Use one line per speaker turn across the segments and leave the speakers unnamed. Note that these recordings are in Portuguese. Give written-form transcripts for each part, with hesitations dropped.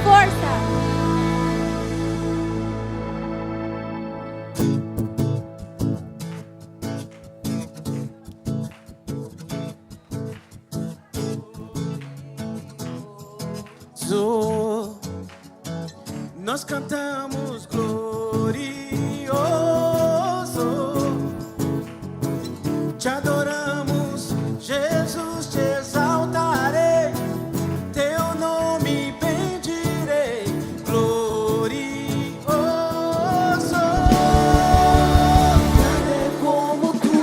força.
Nós cantamos glorioso, te adoramos, Jesus, te exaltarei, teu nome bendirei, glorioso. Nada é como tu.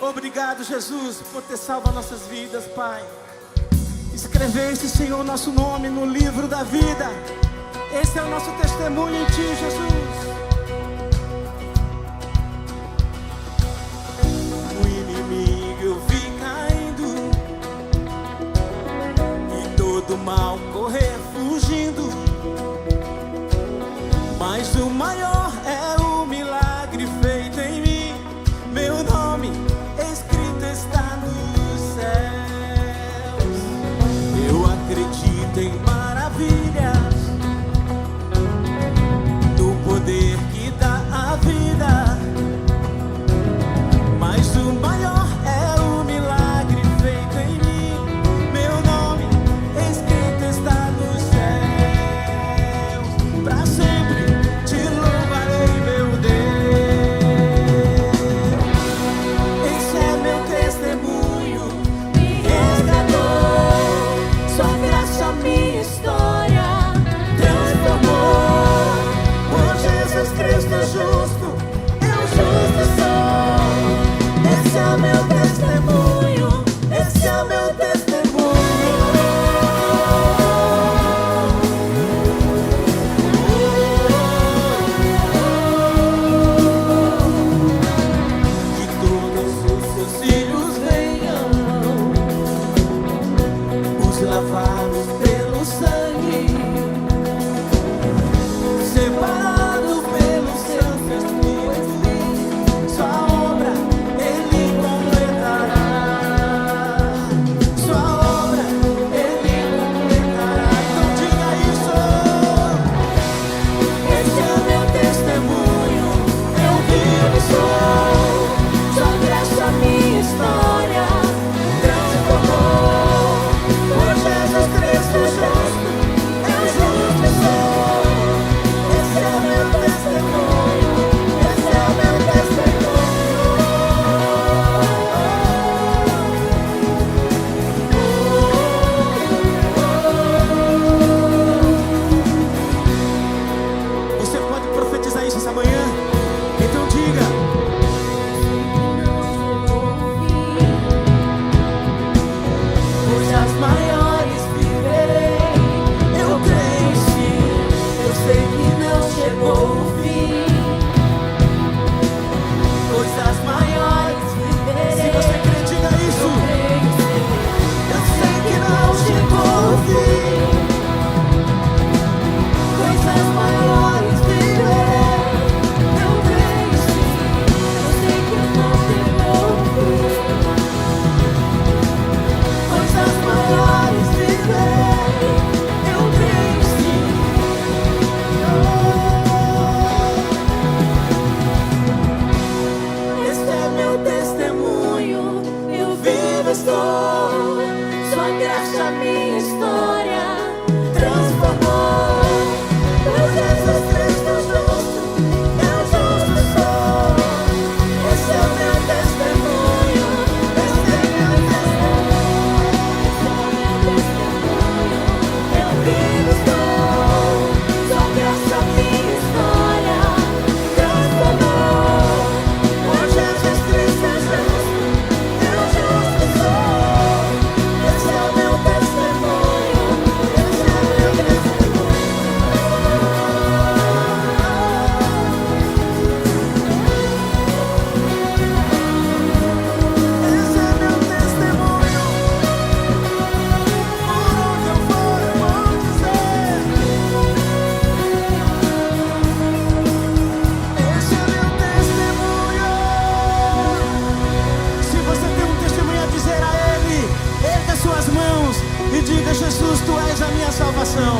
Obrigado, Jesus, por ter salvo nossas vidas, Pai. Escreveste, Senhor, nosso nome no livro da vida. Esse é o nosso testemunho em Ti, Jesus. O inimigo eu vi caindo e todo mal correr fugindo, mas o maior é o milagre feito em mim. Meu nome escrito está nos céus. Eu acredito em maravilhas, no poder que dá a vida, mas o maior é o milagre feito em mim. Meu nome escrito está nos céus. Pra sempre te louvarei, meu Deus. Esse é meu testemunho, me resgatou. Sua graça minha história transformou. Por Jesus Cristo justo, eu justo sou. Esse é o meu testemunho, esse é o meu testemunho. Que todos os seus filhos venham, os lavados pelo sangue, separados pelo seu Espírito. Sua obra Ele completará. Sua obra Ele completará. Então diga isso. Esse é o meu testemunho, eu vivo e sou. Sua graça minha história transformou. Por Jesus Cristo justo, eu justo sou. Esse é o meu testemunho, esse é o meu testemunho. Você pode profetizar isso essa manhã? Então diga. Coisas maiores viverei, eu creio sim. Eu sei que não chegou o fim. Coisas maiores viverei. Se você crê, diga isso. Eu sei que não chegou o fim. Coisas maiores viverei, eu creio sim. Eu sei que não chegou o fim. Coisas maiores viverei, eu creio sim. Este é meu testemunho, eu vivo e estou. Sua graça minha história transformou. Por Jesus Cristo justo, eu justo sou. Esse é o meu testemunho, esse é meu testemunho. Eu vivo e estou. Sua graça minha história transformou. Por Jesus Cristo justo, eu justo sou. Esse é o meu testemunho, esse é o meu testemunho. Esse é meu testemunho. Por onde eu for, eu vou dizer. Esse é meu testemunho. Se você tem um testemunho a dizer a Ele, erga suas mãos e diga: Jesus, Tu és a minha salvação.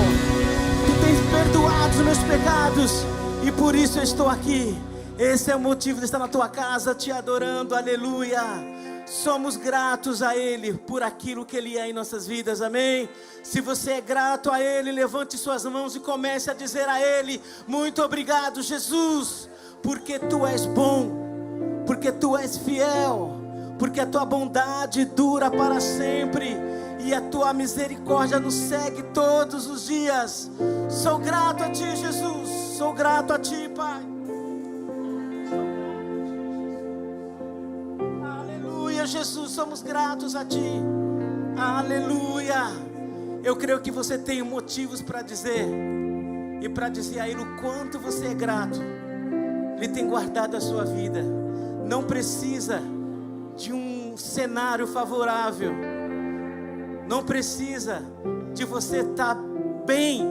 Tu tens perdoado os meus pecados e por isso eu estou aqui. Esse é o motivo de estar na tua casa te adorando, aleluia. Somos gratos a Ele por aquilo que Ele é em nossas vidas, amém? Se você é grato a Ele, levante suas mãos e comece a dizer a Ele: muito obrigado, Jesus, porque Tu és bom, porque Tu és fiel, porque a Tua bondade dura para sempre e a Tua misericórdia nos segue todos os dias. Sou grato a Ti, Jesus, sou grato a Ti, Pai. Aleluia. Jesus, somos gratos a Ti. Aleluia. Eu creio que você tem motivos para dizer, e para dizer a Ele o quanto você é grato. Ele tem guardado a sua vida. Não precisa de um cenário favorável, não precisa de você estar bem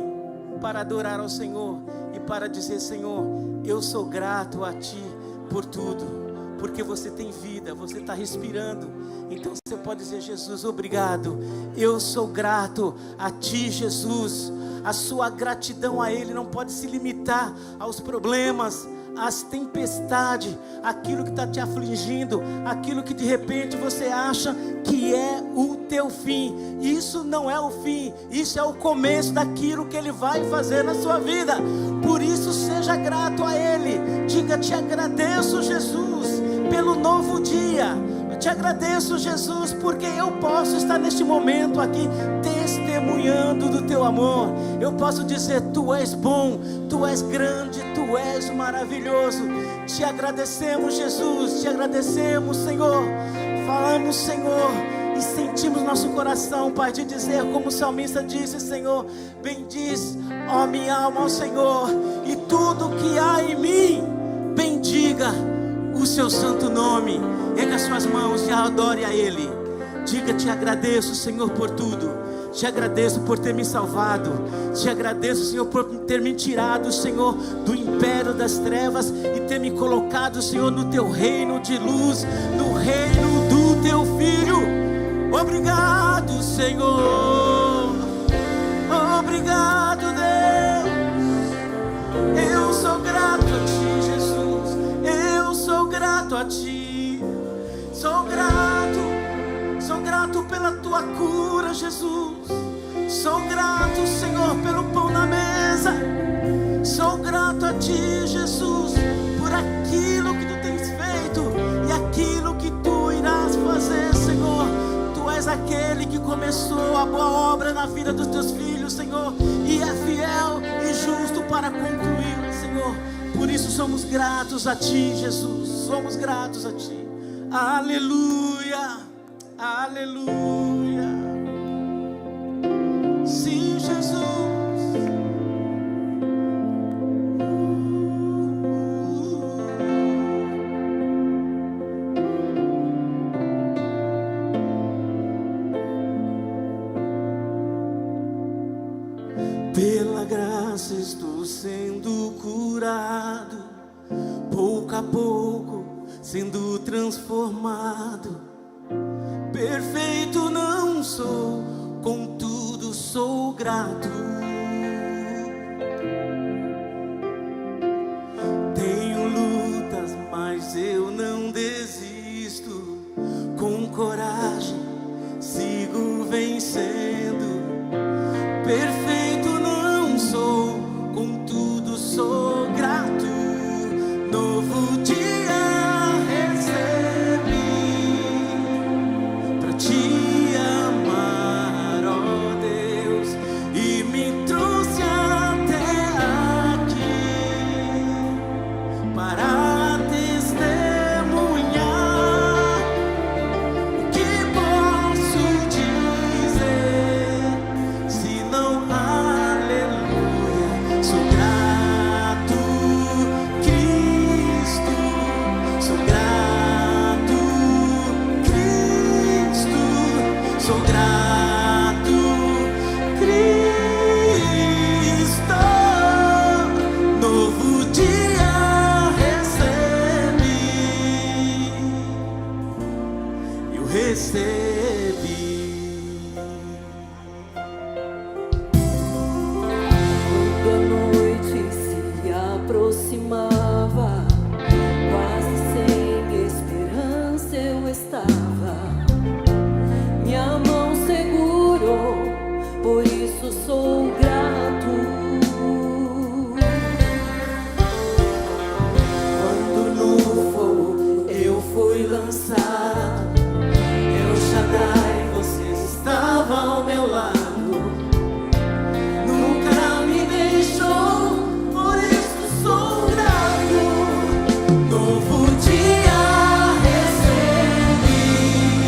para adorar ao Senhor e para dizer: Senhor, eu sou grato a Ti por tudo, porque você tem vida, você está respirando. Então você pode dizer: Jesus, obrigado, eu sou grato a Ti, Jesus. A sua gratidão a Ele não pode se limitar aos problemas, às tempestades, aquilo que está te afligindo, aquilo que de repente você acha que é o teu fim. Isso não é o fim, isso é o começo daquilo que Ele vai fazer na sua vida. Por isso seja grato a Ele. Diga: te agradeço, Jesus, pelo novo dia. Te agradeço, Jesus, porque eu posso estar neste momento aqui testemunhando do Teu amor. Eu posso dizer: Tu és bom, Tu és grande, Tu és maravilhoso. Te agradecemos, Jesus, te agradecemos, Senhor. Falamos, Senhor, e sentimos nosso coração, Pai, de dizer como o salmista disse: Senhor, bendiz, ó minha alma, ao Senhor, e tudo que há em mim, bendiga o Seu santo nome. Erga suas mãos e adore a Ele. Diga: te agradeço, Senhor, por tudo. Te agradeço por ter me salvado. Te agradeço, Senhor, por ter me tirado, Senhor, do império das trevas e ter me colocado, Senhor, no Teu reino de luz, no reino do Teu Filho. Obrigado, Senhor. Obrigado, Deus. Eu sou grato a Ti, Jesus. Eu sou grato a Ti. Sou grato pela Tua cura, Jesus. Sou grato, Senhor, pelo pão na mesa. Sou grato a Ti, Jesus, por aquilo que Tu tens feito e aquilo que Tu irás fazer, Senhor. Tu és aquele que começou a boa obra na vida dos Teus filhos, Senhor, e é fiel e justo para concluí-la, Senhor. Por isso somos gratos a Ti, Jesus. Somos gratos a Ti. Aleluia, aleluia. Sim, Jesus. Pela graça estou sendo curado, pouco a pouco sendo transformado. Perfeito não sou, contudo sou grato. Tenho lutas, mas eu não desisto. Com coragem sigo vencendo. Perfeito não sou, contudo sou grato. Novo dia
Novo dia recebi.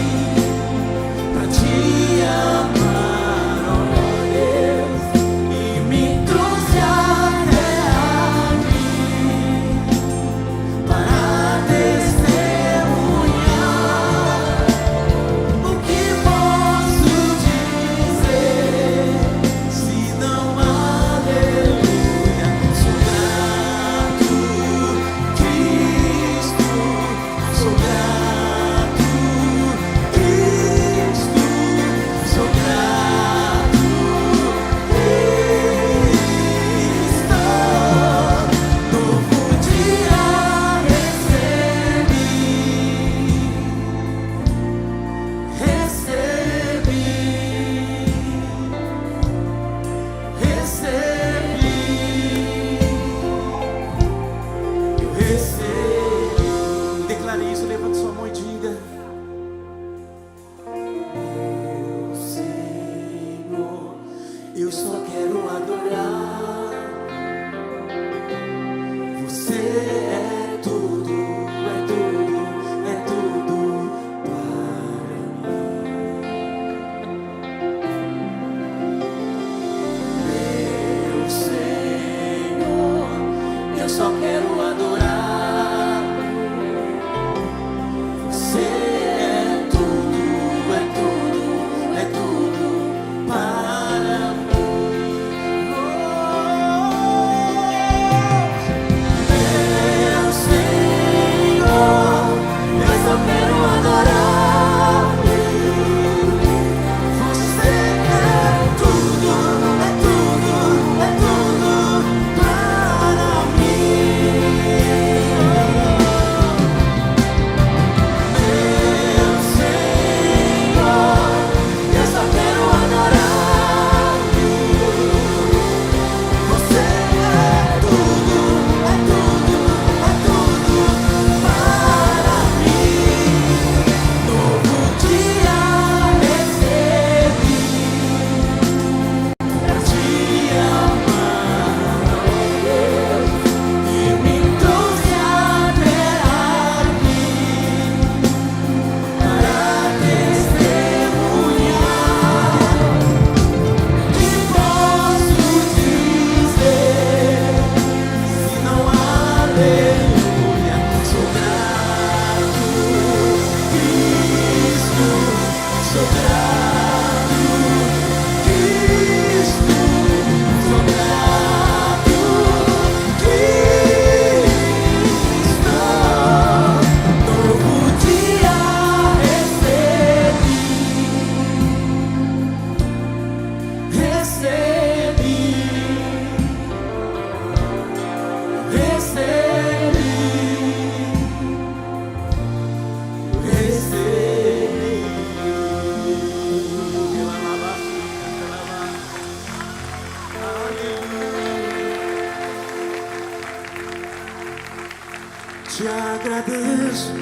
agradeço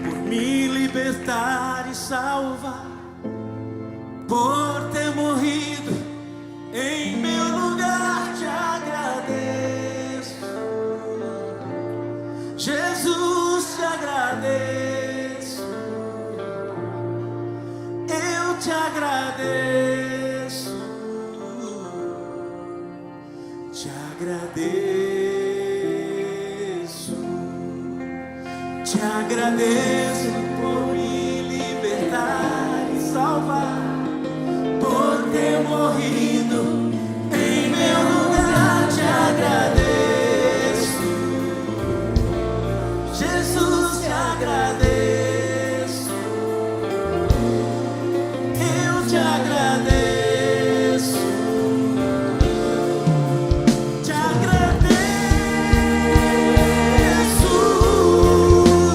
por me libertar e salvar, por ter morrido em meu lugar. Te agradeço, Jesus, te agradeço. Eu te agradeço, te agradeço, te agradeço por me libertar e salvar, por ter morrido em meu lugar. Te agradeço, Jesus, te agradeço. Eu te agradeço, te agradeço,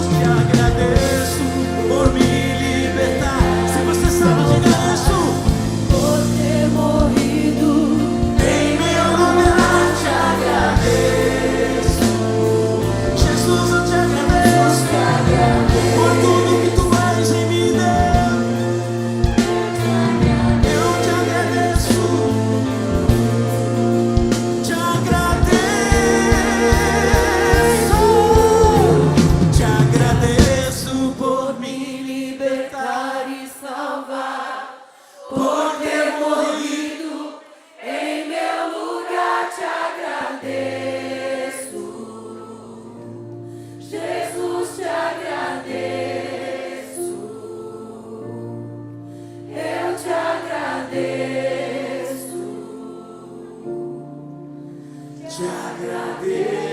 te agradeço por me libertar. Se você sabe, diga isso.
Por ter morrido
Em meu lugar, te agradeço. Jesus, eu te agradeço por tudo que tu faz em mim, Deus. Eu te agradeço, te agradeço por me libertar
e salvar,
por ter morrido.
em meu lugar te agradeço. Jesus, te agradeço. Eu te agradeço.
Te agradeço.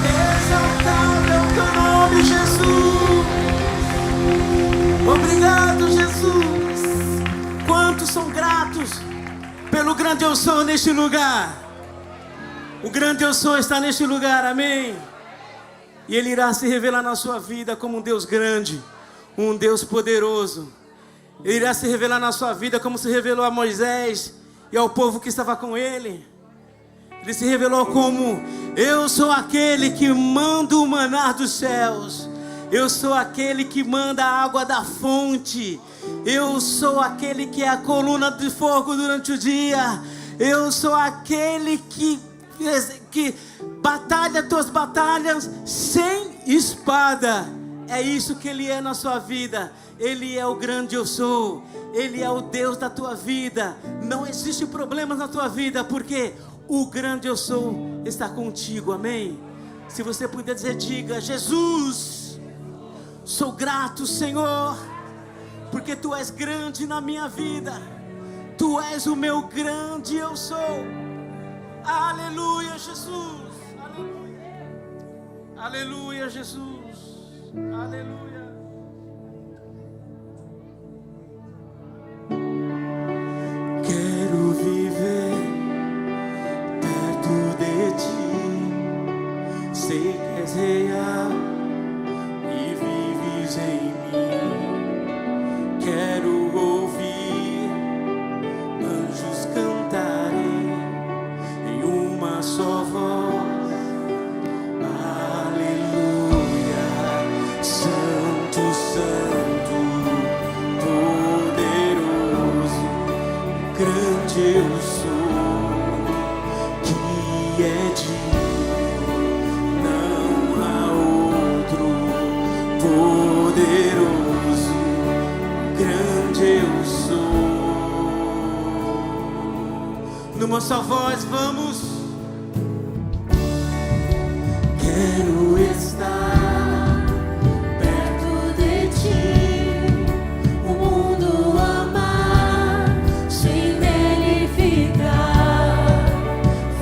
Exaltado é o teu nome, Jesus. Obrigado, Jesus. Quantos são gratos pelo grande eu sou neste lugar? O grande eu sou está neste lugar, amém? E Ele irá se revelar na sua vida como um Deus grande, um Deus poderoso. Ele irá se revelar na sua vida como se revelou a Moisés e ao povo que estava com ele. Ele se revelou como: eu sou aquele que manda o maná dos céus. Eu sou aquele que manda a água da fonte. Eu sou aquele que é a coluna de fogo durante o dia. Eu sou aquele que batalha tuas batalhas sem espada. É isso que Ele é na sua vida. Ele é o grande eu sou. Ele é o Deus da tua vida. Não existe problemas na tua vida, porque o grande eu sou está contigo, amém? Se você puder dizer, diga: Jesus, sou grato, Senhor, porque Tu és grande na minha vida. Tu és o meu grande eu sou. Aleluia, Jesus. Aleluia. Aleluia, Jesus. Aleluia. Quero viver perto de Ti. Sei que és real e vives em mim. Quero ouvir anjos cantarem em uma só voz. Aleluia, Santo, Santo, poderoso, grande eu sou, que é digno, não há outro, poderoso, grande eu sou. Numa só voz, vamos. Quero estar
Perto de Ti, o mundo amar, sem nele ficar.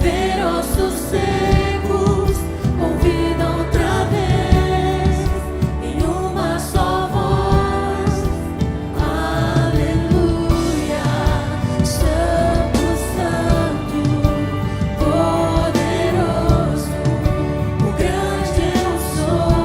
Ver ossos secos, convidam outra vez, em uma só voz. Aleluia, Santo, Santo, poderoso, o grande eu sou.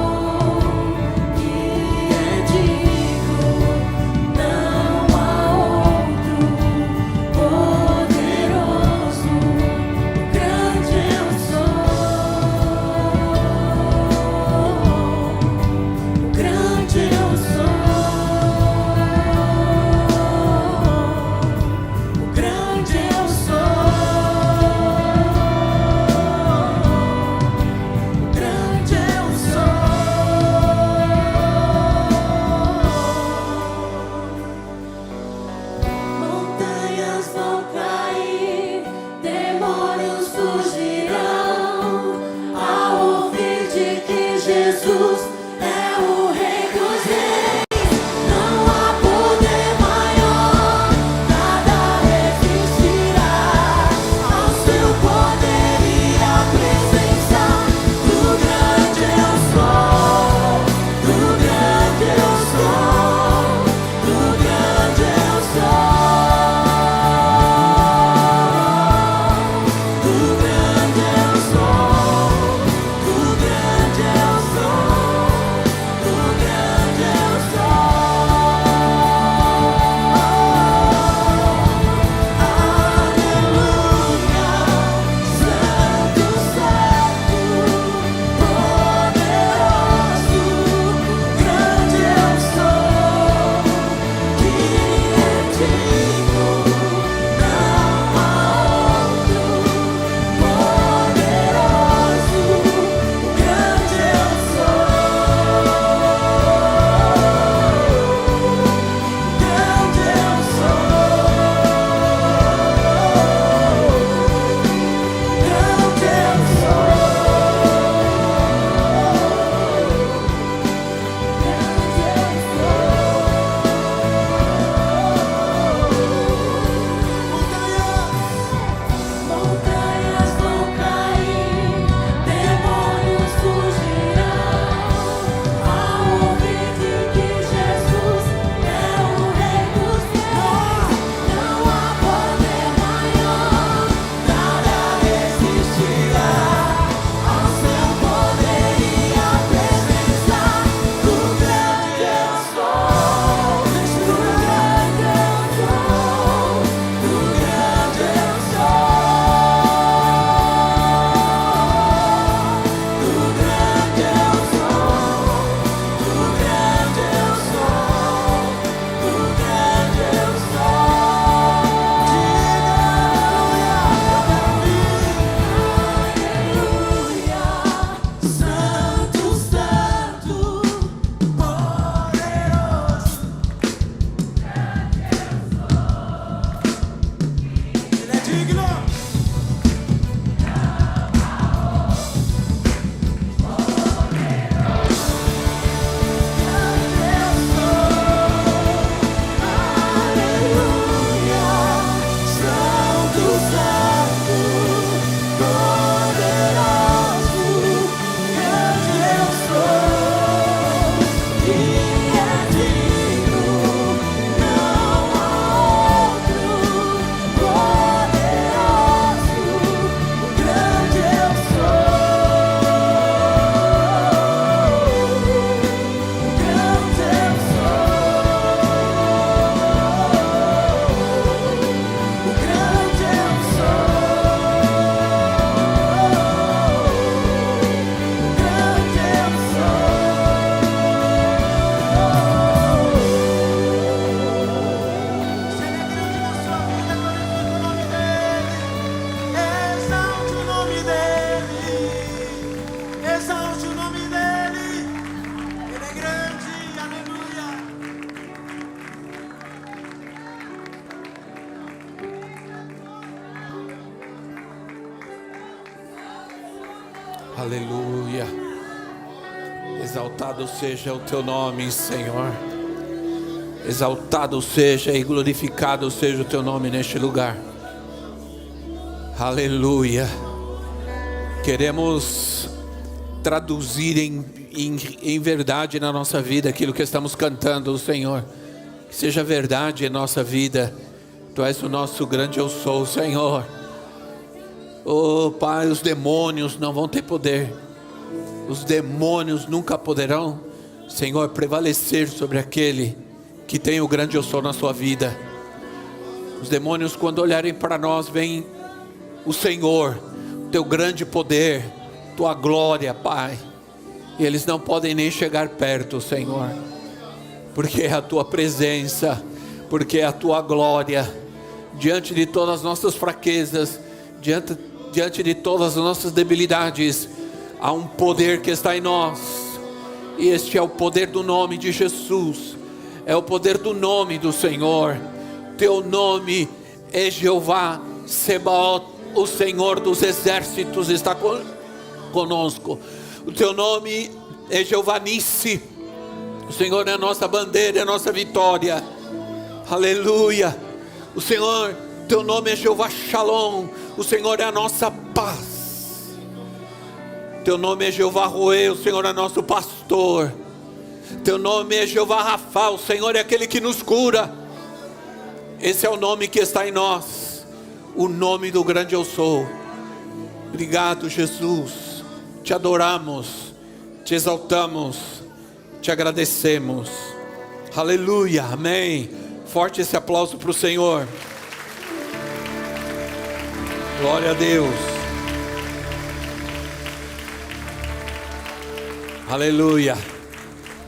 digno.
Aleluia. Exaltado seja o teu nome, Senhor. Exaltado seja e glorificado seja o teu nome neste lugar. Aleluia. Queremos traduzir em verdade na nossa vida aquilo que estamos cantando, Senhor. Que seja verdade em nossa vida. Tu és o nosso grande eu sou, Senhor. Oh Pai, os demônios não vão ter poder. Os demônios nunca poderão, Senhor, prevalecer sobre aquele que tem o grande eu sou na sua vida. Os demônios, quando olharem para nós, veem o Senhor, teu grande poder, tua glória, Pai. E eles não podem nem chegar perto, Senhor, porque é a tua presença, porque é a tua glória. Diante de todas as nossas fraquezas, diante de todas as nossas debilidades, há um poder que está em nós, e este é o poder do nome de Jesus, é o poder do nome do Senhor. Teu nome é Jeová Sebaot, o Senhor dos exércitos está conosco. O teu nome é Jeová Nissi, o Senhor é a nossa bandeira, é a nossa vitória. Aleluia. O Senhor, teu nome é Jeová Shalom, o Senhor é a nossa paz. Teu nome é Jeová Roê, o Senhor é nosso pastor. Teu nome é Jeová Rafa, o Senhor é aquele que nos cura. Esse é o nome que está em nós, o nome do grande eu sou. Obrigado, Jesus. Te adoramos, te exaltamos, te agradecemos. Aleluia, amém. Forte esse aplauso para o Senhor. Glória a Deus. Aleluia.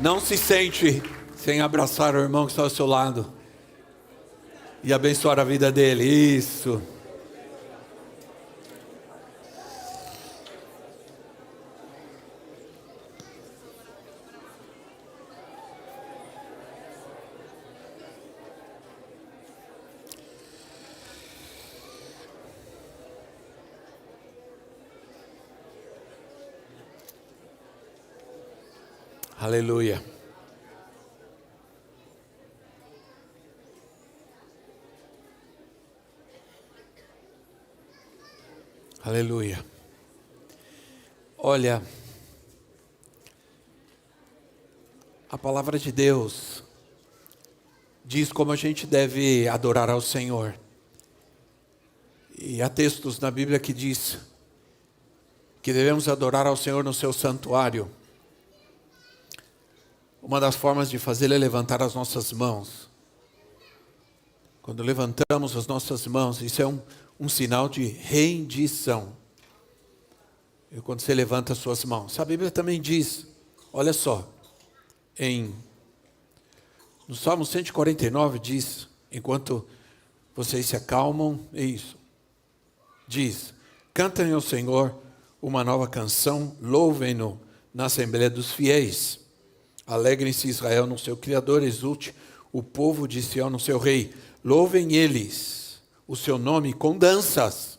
Não se sente sem abraçar o irmão que está ao seu lado e abençoar a vida dele. Isso. Aleluia. Aleluia. Olha, a palavra de Deus diz como a gente deve adorar ao Senhor. E há textos na Bíblia que diz que devemos adorar ao Senhor no seu santuário. Uma das formas de fazê-lo é levantar as nossas mãos. Quando levantamos as nossas mãos, isso é um sinal de rendição. E quando você levanta as suas mãos, a Bíblia também diz, olha só, no Salmo 149 diz, enquanto vocês se acalmam, é isso. Diz, cantem ao Senhor uma nova canção, louvem-no na Assembleia dos Fiéis. Alegrem-se Israel no seu Criador, exulte o povo de Sião no seu Rei. Louvem eles o seu nome com danças.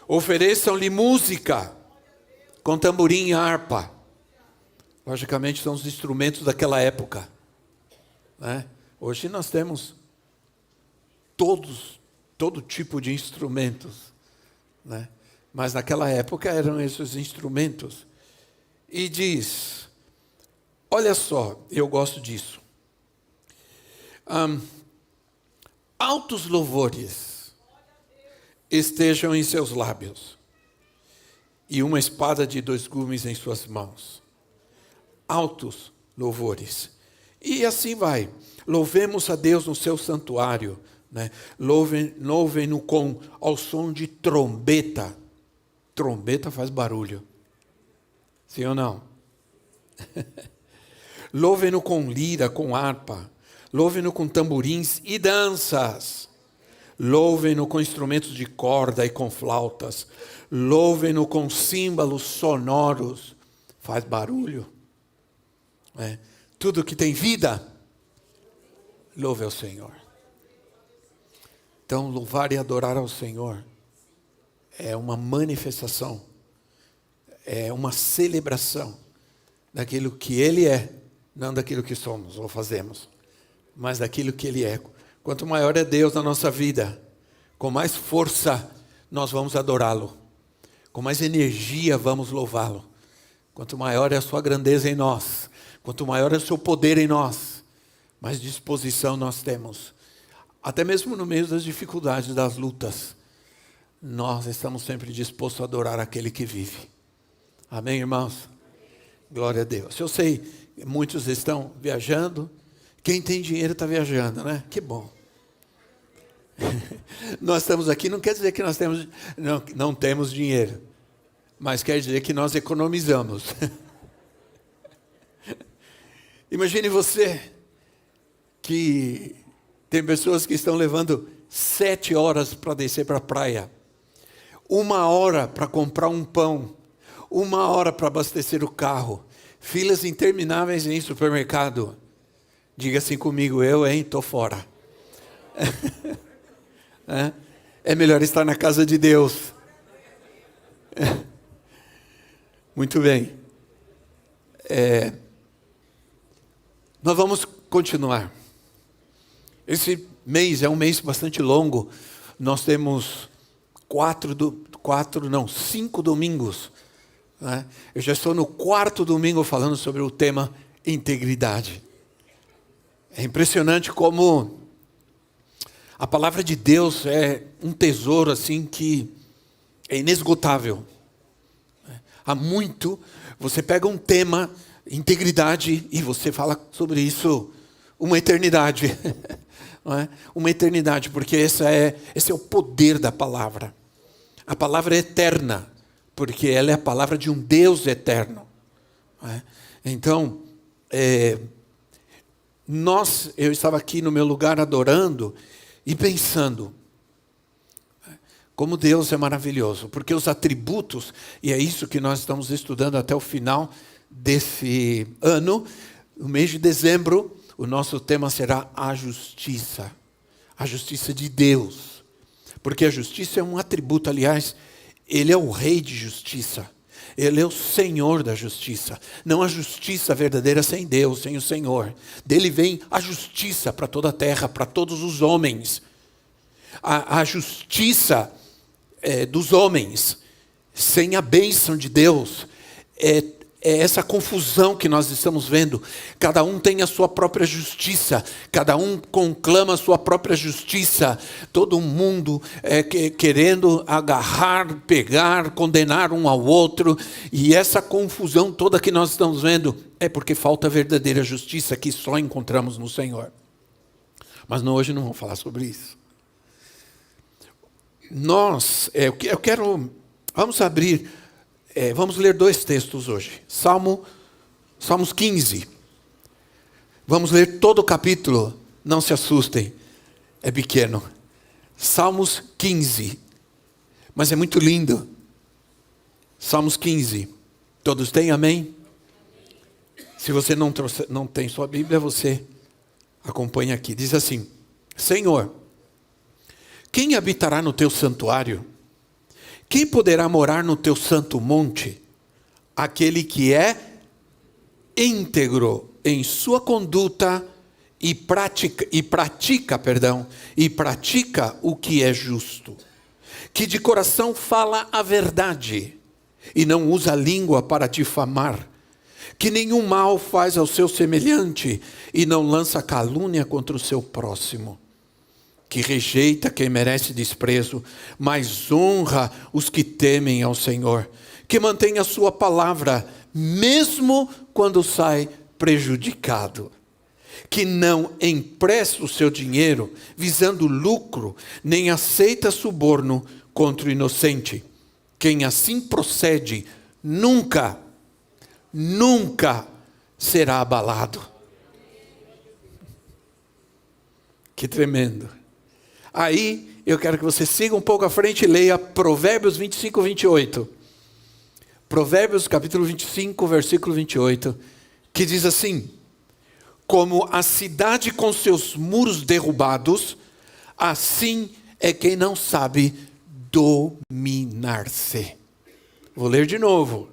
Ofereçam-lhe música com tamborim e harpa. Logicamente são os instrumentos daquela época, né? Hoje nós temos todo tipo de instrumentos, né? Mas naquela época eram esses instrumentos. E diz, olha só, eu gosto disso. Altos louvores estejam em seus lábios, e uma espada de 2 gumes em suas mãos. Altos louvores. E assim vai. Louvemos a Deus no seu santuário, né? Louvem-no ao som de trombeta. Trombeta faz barulho. Sim ou não? Louvem-no com lira, com harpa. Louvem-no com tamborins e danças. Louvem-no com instrumentos de corda e com flautas. Louvem-no com símbolos sonoros. Faz barulho. Tudo que tem vida, louve ao Senhor. Então, louvar e adorar ao Senhor é uma manifestação, é uma celebração daquilo que Ele é, não daquilo que somos ou fazemos, mas daquilo que Ele é. Quanto maior é Deus na nossa vida, com mais força nós vamos adorá-lo, com mais energia vamos louvá-lo. Quanto maior é a sua grandeza em nós, quanto maior é o seu poder em nós, mais disposição nós temos. Até mesmo no meio das dificuldades, das lutas, nós estamos sempre dispostos a adorar aquele que vive. Amém, irmãos? Glória a Deus. Eu sei, muitos estão viajando. Quem tem dinheiro está viajando, né? Que bom. Nós estamos aqui, não quer dizer que nós não temos dinheiro, mas quer dizer que nós economizamos. Imagine você que tem pessoas que estão levando 7 horas para descer para a praia, 1 hora para comprar um pão, 1 hora para abastecer o carro, filas intermináveis em supermercado. Diga assim comigo, estou fora. É melhor estar na casa de Deus. Muito bem. Nós vamos continuar. Esse mês é um mês bastante longo. Nós temos 5 domingos. Né? Eu já estou no 4º domingo falando sobre o tema integridade. É impressionante como a palavra de Deus é um tesouro assim que é inesgotável. Há muito, você pega um tema, integridade, e você fala sobre isso uma eternidade. Não é? Uma eternidade, porque esse é o poder da palavra. A palavra é eterna, porque ela é a palavra de um Deus eterno. Não é? Então, eu estava aqui no meu lugar adorando e pensando, como Deus é maravilhoso, porque os atributos, e é isso que nós estamos estudando até o final desse ano, no mês de dezembro, o nosso tema será a justiça de Deus, porque a justiça é um atributo, aliás, Ele é o Rei de justiça, Ele é o Senhor da justiça, não a justiça verdadeira sem Deus, sem o Senhor, dele vem a justiça para toda a terra, para todos os homens, a justiça dos homens, sem a bênção de Deus, é essa confusão que nós estamos vendo. Cada um tem a sua própria justiça, cada um conclama a sua própria justiça, todo mundo querendo agarrar, pegar, condenar um ao outro, e essa confusão toda que nós estamos vendo é porque falta a verdadeira justiça que só encontramos no Senhor. Mas hoje não vamos falar sobre isso. Vamos abrir, vamos ler 2 textos hoje. Salmos 15. Vamos ler todo o capítulo, não se assustem, é pequeno. Salmos 15, mas é muito lindo. Salmos 15, todos têm, amém? Se você não tem sua Bíblia, você acompanha aqui. Diz assim: Senhor, Quem habitará no teu santuário? Quem poderá morar no teu santo monte? Aquele que é íntegro em sua conduta e pratica o que é justo, que de coração fala a verdade e não usa a língua para difamar, que nenhum mal faz ao seu semelhante e não lança calúnia contra o seu próximo, que rejeita quem merece desprezo, mas honra os que temem ao Senhor, que mantém a sua palavra, mesmo quando sai prejudicado, que não empresta o seu dinheiro visando lucro, nem aceita suborno contra o inocente. Quem assim procede, nunca será abalado. Que tremendo. Aí, eu quero que você siga um pouco à frente e leia Provérbios 25, 28. Provérbios capítulo 25, versículo 28, que diz assim: como a cidade com seus muros derrubados, assim é quem não sabe dominar-se. Vou ler de novo.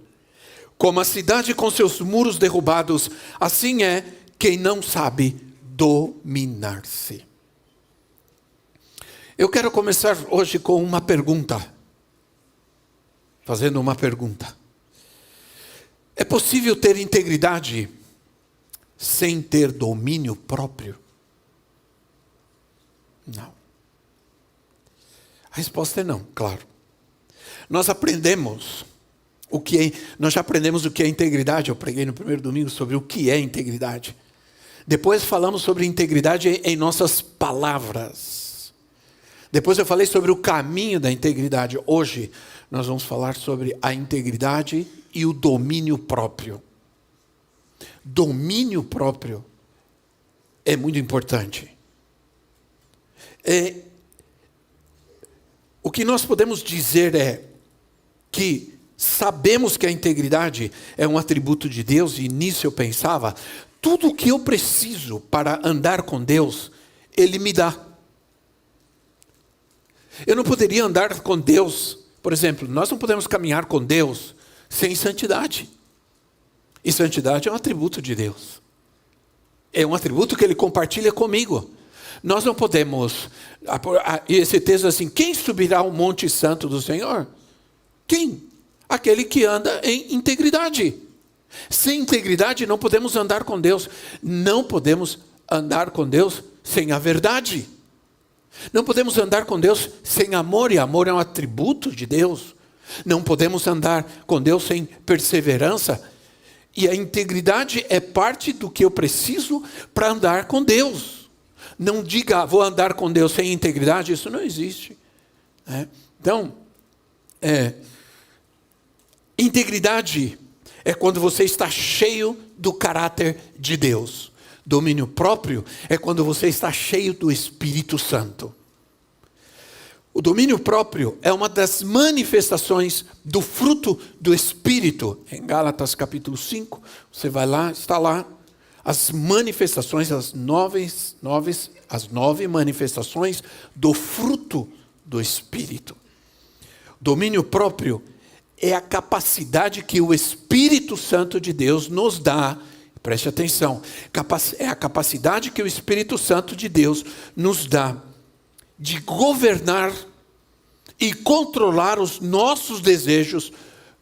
Como a cidade com seus muros derrubados, assim é quem não sabe dominar-se. Eu quero começar hoje com uma pergunta. Fazendo uma pergunta. É possível ter integridade sem ter domínio próprio? Não. A resposta é não, claro. Nós já aprendemos o que é integridade. Eu preguei no primeiro domingo sobre o que é integridade. Depois falamos sobre integridade em nossas palavras. Depois eu falei sobre o caminho da integridade. Hoje nós vamos falar sobre a integridade e o domínio próprio. Domínio próprio é muito importante. O que nós podemos dizer é que sabemos que a integridade é um atributo de Deus, e nisso eu pensava, tudo o que eu preciso para andar com Deus, Ele me dá. Eu não poderia andar com Deus, por exemplo, nós não podemos caminhar com Deus sem santidade. E santidade é um atributo de Deus. É um atributo que Ele compartilha comigo. Nós não podemos... Esse texto assim, quem subirá ao monte santo do Senhor? Quem? Aquele que anda em integridade. Sem integridade não podemos andar com Deus. Não podemos andar com Deus sem a verdade. Não podemos andar com Deus sem amor, e amor é um atributo de Deus. Não podemos andar com Deus sem perseverança. E a integridade é parte do que eu preciso para andar com Deus. Não diga, vou andar com Deus sem integridade, isso não existe. Então, integridade é quando você está cheio do caráter de Deus. Domínio próprio é quando você está cheio do Espírito Santo. O domínio próprio é uma das manifestações do fruto do Espírito. Em Gálatas capítulo 5, você vai lá, está lá, as manifestações, as nove manifestações do fruto do Espírito. Domínio próprio é a capacidade que o Espírito Santo de Deus nos dá. Preste atenção, é a capacidade que o Espírito Santo de Deus nos dá de governar e controlar os nossos desejos,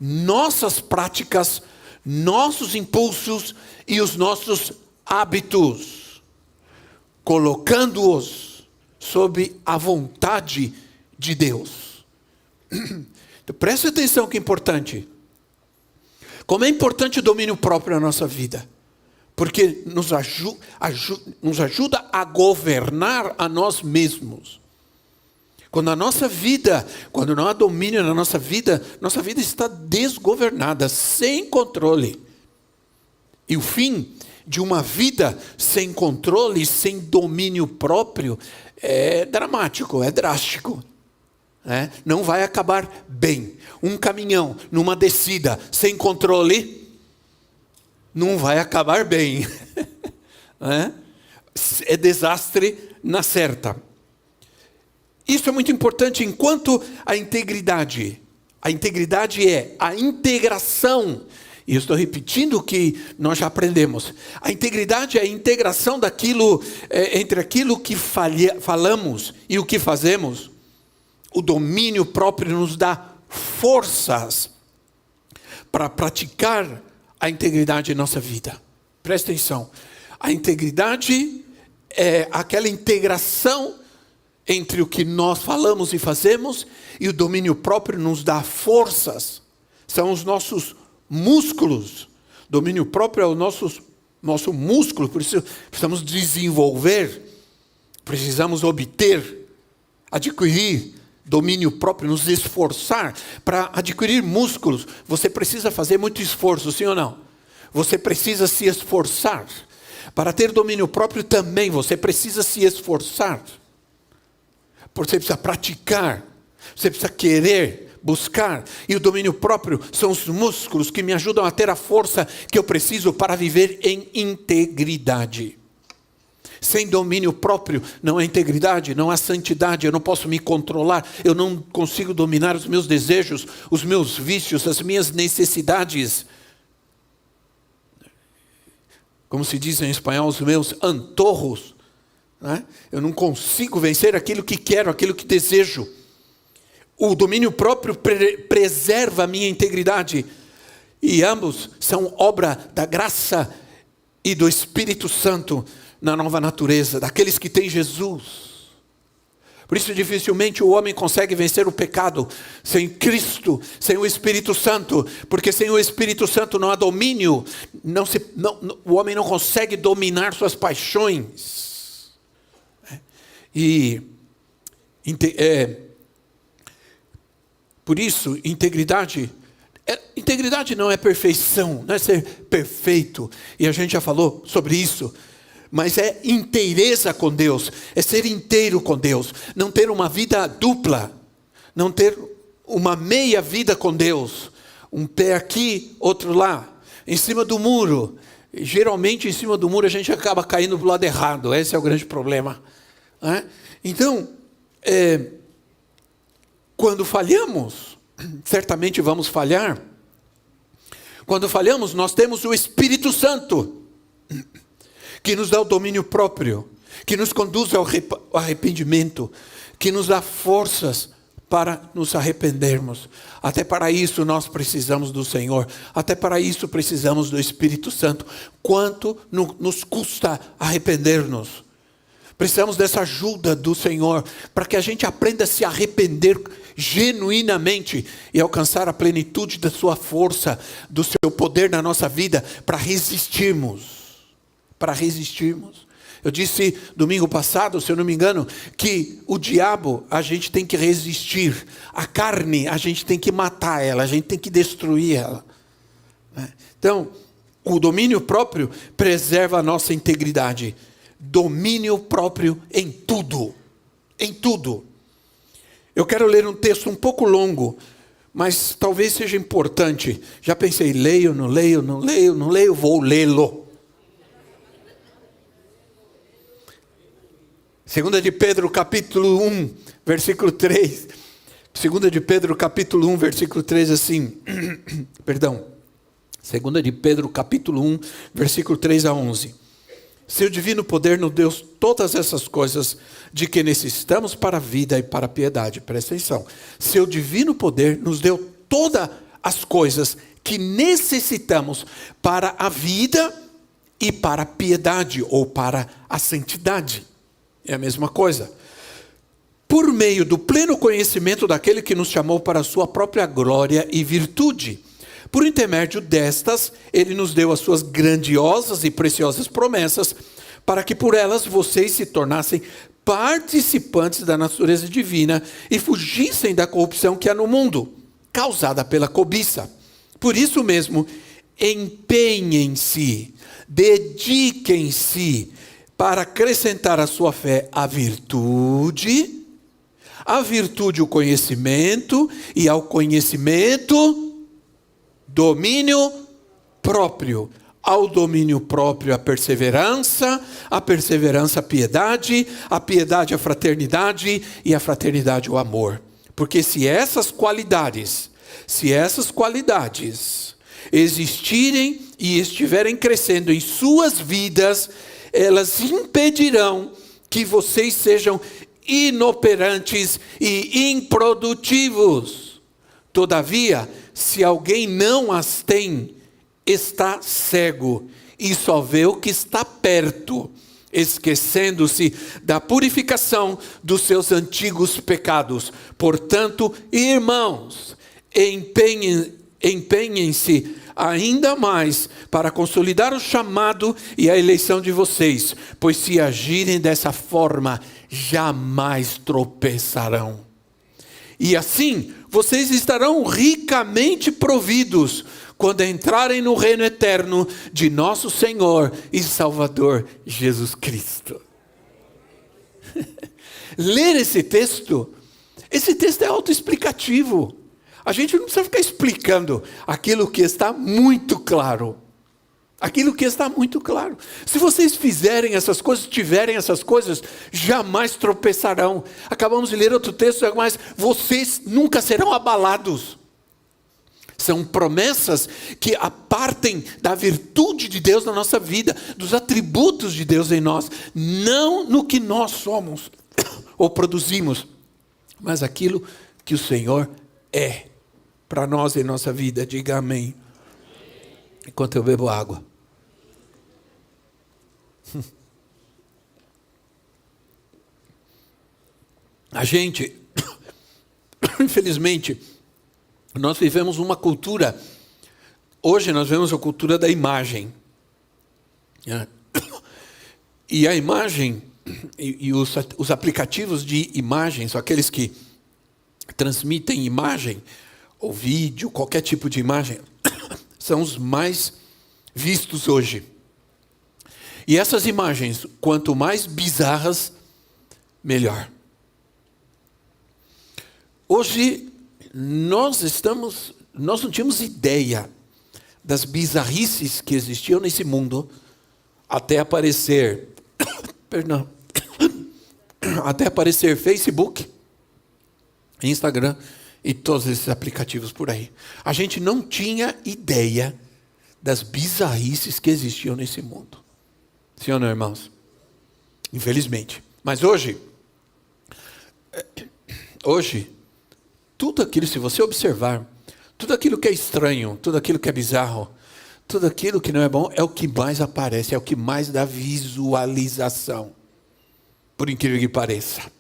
nossas práticas, nossos impulsos e os nossos hábitos, colocando-os sob a vontade de Deus. Então, preste atenção que é importante. Como é importante o domínio próprio na nossa vida. Porque nos ajuda a governar a nós mesmos. Quando não há domínio na nossa vida está desgovernada, sem controle. E o fim de uma vida sem controle, sem domínio próprio, é dramático, é drástico. Não vai acabar bem. Um caminhão numa descida sem controle não vai acabar bem. É desastre na certa. Isso é muito importante enquanto a integridade é a integração, e eu estou repetindo o que nós já aprendemos. A integridade é a integração daquilo, entre aquilo que falamos e o que fazemos. O domínio próprio nos dá forças para praticar a integridade em nossa vida. Presta atenção. A integridade é aquela integração entre o que nós falamos e fazemos, e o domínio próprio nos dá forças. São os nossos músculos. Domínio próprio é o nosso músculo, por isso precisamos desenvolver, precisamos obter, adquirir domínio próprio, nos esforçar. Para adquirir músculos, você precisa fazer muito esforço, sim ou não? Você precisa se esforçar. Para ter domínio próprio também, você precisa se esforçar. Você precisa praticar, você precisa querer, buscar. E o domínio próprio são os músculos que me ajudam a ter a força que eu preciso para viver em integridade. Sem domínio próprio não há integridade, não há santidade. Eu não posso me controlar, eu não consigo dominar os meus desejos, os meus vícios, as minhas necessidades. Como se diz em espanhol, os meus antojos. Eu não consigo vencer aquilo que quero, aquilo que desejo. O domínio próprio preserva a minha integridade. E ambos são obra da graça e do Espírito Santo na nova natureza, daqueles que têm Jesus. Por isso dificilmente o homem consegue vencer o pecado sem Cristo, sem o Espírito Santo, porque sem o Espírito Santo não há domínio, o homem não consegue dominar suas paixões. Por isso, integridade não é perfeição, não é ser perfeito, e a gente já falou sobre isso, mas é inteireza com Deus, é ser inteiro com Deus, não ter uma vida dupla, não ter uma meia vida com Deus, um pé aqui, outro lá, em cima do muro. Geralmente em cima do muro a gente acaba caindo do lado errado, esse é o grande problema. Então, quando falhamos, certamente vamos falhar. Quando falhamos, nós temos o Espírito Santo, que nos dá o domínio próprio, que nos conduz ao arrependimento, que nos dá forças para nos arrependermos. Até para isso nós precisamos do Senhor, até para isso precisamos do Espírito Santo. Quanto nos custa arrepender-nos? Precisamos dessa ajuda do Senhor, para que a gente aprenda a se arrepender genuinamente e alcançar a plenitude da sua força, do seu poder na nossa vida, para resistirmos. Eu disse domingo passado, se eu não me engano, que o diabo a gente tem que resistir, a carne a gente tem que matar ela, a gente tem que destruir ela. Então, o domínio próprio preserva a nossa integridade. Domínio próprio em tudo. Em tudo. Eu quero ler um texto um pouco longo, mas talvez seja importante. Já pensei, leio, não leio, vou lê-lo. 2 de Pedro capítulo 1, versículo 3. 2 de Pedro capítulo 1, versículo 3 assim. Perdão. 2 de Pedro capítulo 1, versículo 3 a 11. Seu divino poder nos deu todas essas coisas de que necessitamos para a vida e para a piedade. Presta atenção. Seu divino poder nos deu todas as coisas que necessitamos para a vida e para a piedade ou para a santidade. É a mesma coisa. Por meio do pleno conhecimento daquele que nos chamou para a sua própria glória e virtude. Por intermédio destas, ele nos deu as suas grandiosas e preciosas promessas, para que por elas vocês se tornassem participantes da natureza divina e fugissem da corrupção que há no mundo, causada pela cobiça. Por isso mesmo, empenhem-se, dediquem-se para acrescentar à sua fé a virtude o conhecimento, e ao conhecimento domínio próprio, ao domínio próprio a perseverança a piedade, a piedade a fraternidade e a fraternidade o amor. Porque se essas qualidades existirem e estiverem crescendo em suas vidas, elas impedirão que vocês sejam inoperantes e improdutivos. Todavia, se alguém não as tem, está cego e só vê o que está perto, esquecendo-se da purificação dos seus antigos pecados. Portanto, irmãos, empenhem-se ainda mais para consolidar o chamado e a eleição de vocês, pois se agirem dessa forma, jamais tropeçarão. E assim, vocês estarão ricamente providos quando entrarem no reino eterno de nosso Senhor e Salvador Jesus Cristo. Ler esse texto é autoexplicativo. A gente não precisa ficar explicando aquilo que está muito claro. Aquilo que está muito claro. Se vocês fizerem essas coisas, tiverem essas coisas, jamais tropeçarão. Acabamos de ler outro texto, mas vocês nunca serão abalados. São promessas que apartem da virtude de Deus na nossa vida, dos atributos de Deus em nós, não no que nós somos ou produzimos, mas aquilo que o Senhor é para nós em nossa vida. Diga amém. Enquanto eu bebo água. A gente, infelizmente, nós vivemos uma cultura, hoje nós vemos a cultura da imagem. E a imagem, e os aplicativos de imagem, são aqueles que transmitem imagem, ou vídeo, qualquer tipo de imagem, são os mais vistos hoje. E essas imagens, quanto mais bizarras, melhor. Hoje, nós não tínhamos ideia das bizarrices que existiam nesse mundo até aparecer, até aparecer Facebook, Instagram e todos esses aplicativos por aí. A gente não tinha ideia das bizarrices que existiam nesse mundo. Sim ou não, irmãos? Infelizmente. Mas hoje, tudo aquilo, se você observar, tudo aquilo que é estranho, tudo aquilo que é bizarro, tudo aquilo que não é bom, é o que mais aparece, é o que mais dá visualização. Por incrível que pareça.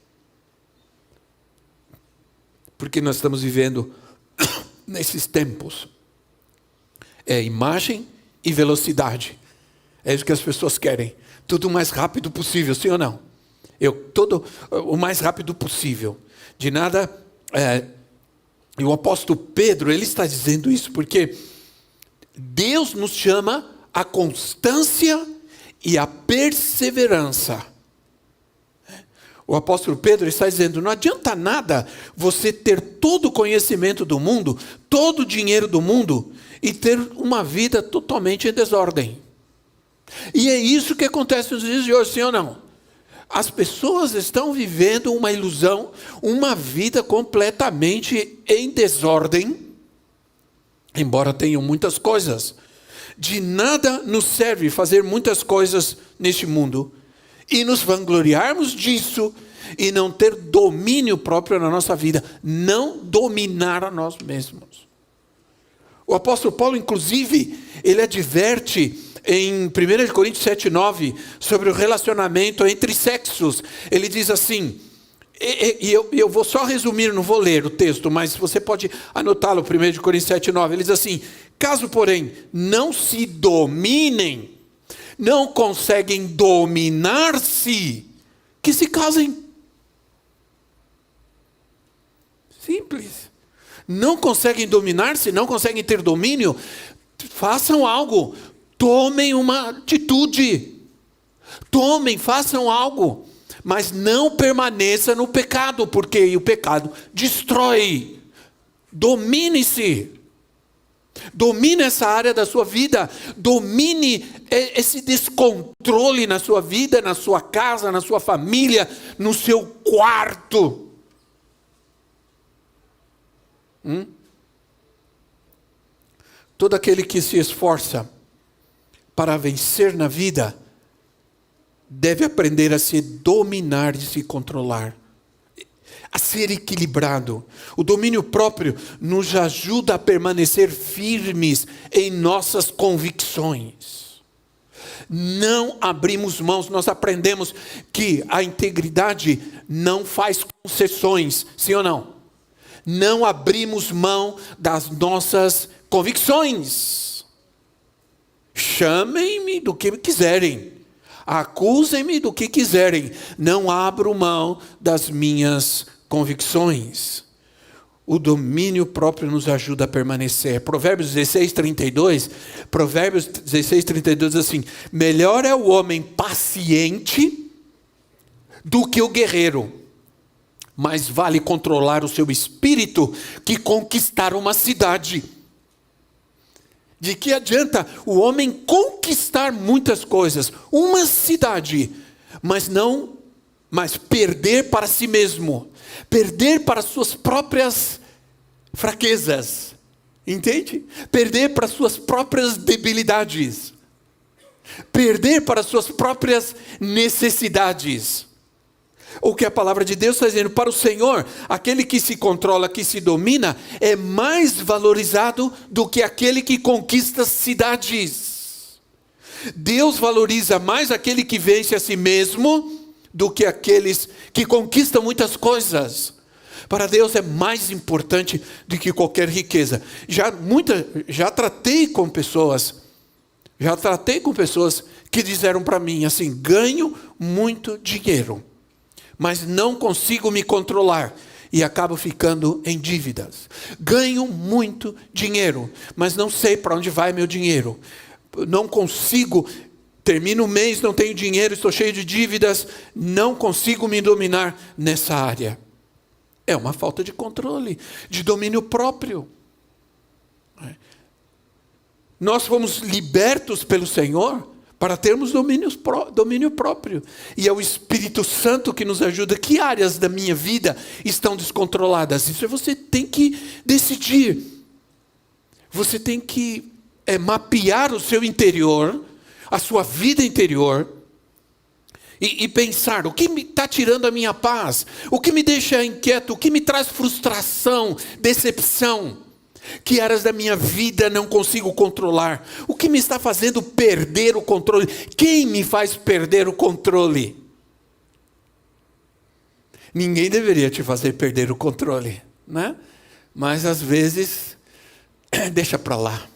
Porque nós estamos vivendo nesses tempos. É imagem e velocidade. É isso que as pessoas querem. Tudo o mais rápido possível, sim ou não? Tudo o mais rápido possível. De nada... E o apóstolo Pedro, ele está dizendo isso porque Deus nos chama à constância e à perseverança. O apóstolo Pedro está dizendo, não adianta nada você ter todo o conhecimento do mundo, todo o dinheiro do mundo e ter uma vida totalmente em desordem. E é isso que acontece nos dias de hoje, sim ou não? As pessoas estão vivendo uma ilusão, uma vida completamente em desordem, embora tenham muitas coisas. De nada nos serve fazer muitas coisas neste mundo e nos vangloriarmos disso e não ter domínio próprio na nossa vida, não dominar a nós mesmos. O apóstolo Paulo, inclusive, ele adverte em 1 Coríntios 7:9 sobre o relacionamento entre sexos. Ele diz assim, e eu vou só resumir, não vou ler o texto, mas você pode anotá-lo, 1 Coríntios 7:9. Ele diz assim, caso porém não se dominem, não conseguem dominar-se, que se casem. Simples. Não conseguem dominar-se, não conseguem ter domínio, façam algo. Tomem uma atitude. Façam algo. Mas não permaneça no pecado, porque o pecado destrói. Domine-se. Domine essa área da sua vida. Domine esse descontrole na sua vida, na sua casa, na sua família, no seu quarto. Todo aquele que se esforça para vencer na vida deve aprender a se dominar e se controlar, a ser equilibrado. O domínio próprio nos ajuda a permanecer firmes em nossas convicções. Não abrimos mãos. Nós aprendemos que a integridade não faz concessões, sim ou não? Não abrimos mão das nossas convicções. Chamem-me do que quiserem. Acusem-me do que quiserem. Não abro mão das minhas convicções. O domínio próprio nos ajuda a permanecer. Provérbios 16:32 diz assim: melhor é o homem paciente do que o guerreiro. Mais vale controlar o seu espírito que conquistar uma cidade. De que adianta o homem conquistar muitas coisas, uma cidade, mas perder para si mesmo, perder para suas próprias fraquezas, entende? Perder para suas próprias debilidades, perder para suas próprias necessidades. O que a palavra de Deus está dizendo: para o Senhor, aquele que se controla, que se domina, é mais valorizado do que aquele que conquista cidades. Deus valoriza mais aquele que vence a si mesmo do que aqueles que conquistam muitas coisas. Para Deus é mais importante do que qualquer riqueza. Já tratei com pessoas que disseram para mim assim: ganho muito dinheiro, mas não consigo me controlar e acabo ficando em dívidas. Ganho muito dinheiro, mas não sei para onde vai meu dinheiro. Não consigo, termino o mês, não tenho dinheiro, estou cheio de dívidas, não consigo me dominar nessa área. É uma falta de controle, de domínio próprio. Nós fomos libertos pelo Senhor para termos domínio próprio. E é o Espírito Santo que nos ajuda. Que áreas da minha vida estão descontroladas? Isso você tem que decidir. Você tem que mapear o seu interior, a sua vida interior, e pensar: o que está tirando a minha paz? O que me deixa inquieto? O que me traz frustração, decepção? Que áreas da minha vida não consigo controlar? O que me está fazendo perder o controle? Quem me faz perder o controle? Ninguém deveria te fazer perder o controle, né? Mas às vezes, deixa para lá.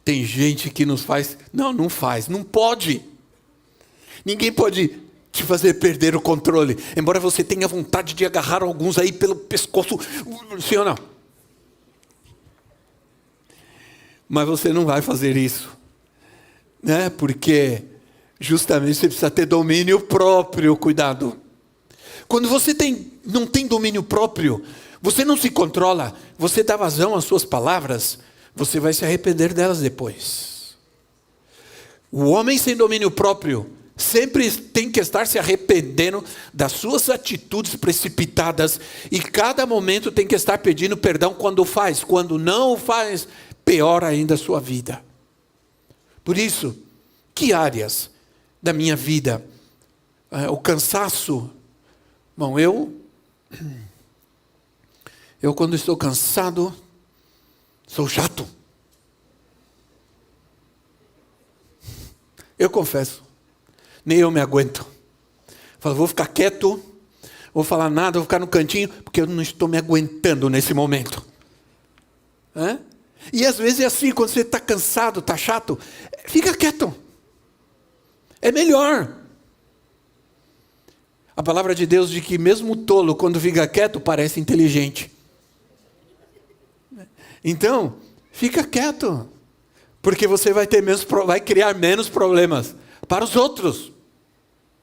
Tem gente que nos faz... Não pode. Ninguém pode te fazer perder o controle, embora você tenha vontade de agarrar alguns aí pelo pescoço, sim ou não? Mas você não vai fazer isso, né? Porque justamente você precisa ter domínio próprio. Cuidado. Quando você não tem domínio próprio, você não se controla, você dá vazão às suas palavras, você vai se arrepender delas depois. O homem sem domínio próprio sempre tem que estar se arrependendo das suas atitudes precipitadas, e cada momento tem que estar pedindo perdão quando faz. Quando não o faz, pior ainda a sua vida. Por isso, que áreas da minha vida? O cansaço. Bom, eu quando estou cansado, sou chato. Eu confesso. Nem eu me aguento. Falo: vou ficar quieto, vou falar nada, vou ficar no cantinho, porque eu não estou me aguentando nesse momento. E às vezes é assim: quando você está cansado, está chato, fica quieto. É melhor. A palavra de Deus diz que mesmo o tolo, quando fica quieto, parece inteligente. Então, fica quieto, porque você vai criar menos problemas para os outros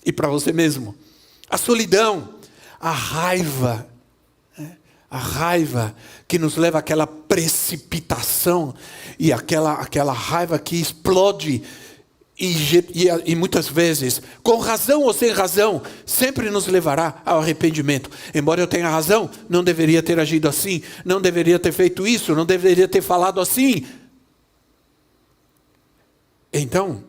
e para você mesmo. A solidão, a raiva, A raiva que nos leva àquela precipitação e aquela raiva que explode e muitas vezes, com razão ou sem razão, sempre nos levará ao arrependimento. Embora eu tenha razão, não deveria ter agido assim, não deveria ter feito isso, não deveria ter falado assim. Então,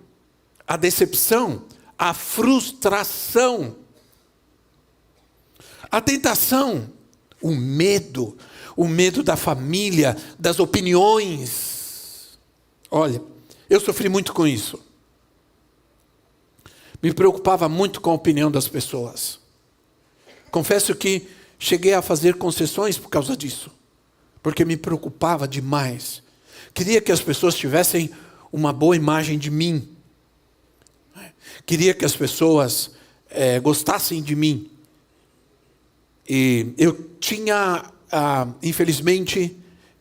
a decepção, a frustração, a tentação, o medo da família, das opiniões. Olha, eu sofri muito com isso. Me preocupava muito com a opinião das pessoas. Confesso que cheguei a fazer concessões por causa disso, porque me preocupava demais. Queria que as pessoas tivessem uma boa imagem de mim. Queria que as pessoas gostassem de mim. E eu tinha, infelizmente,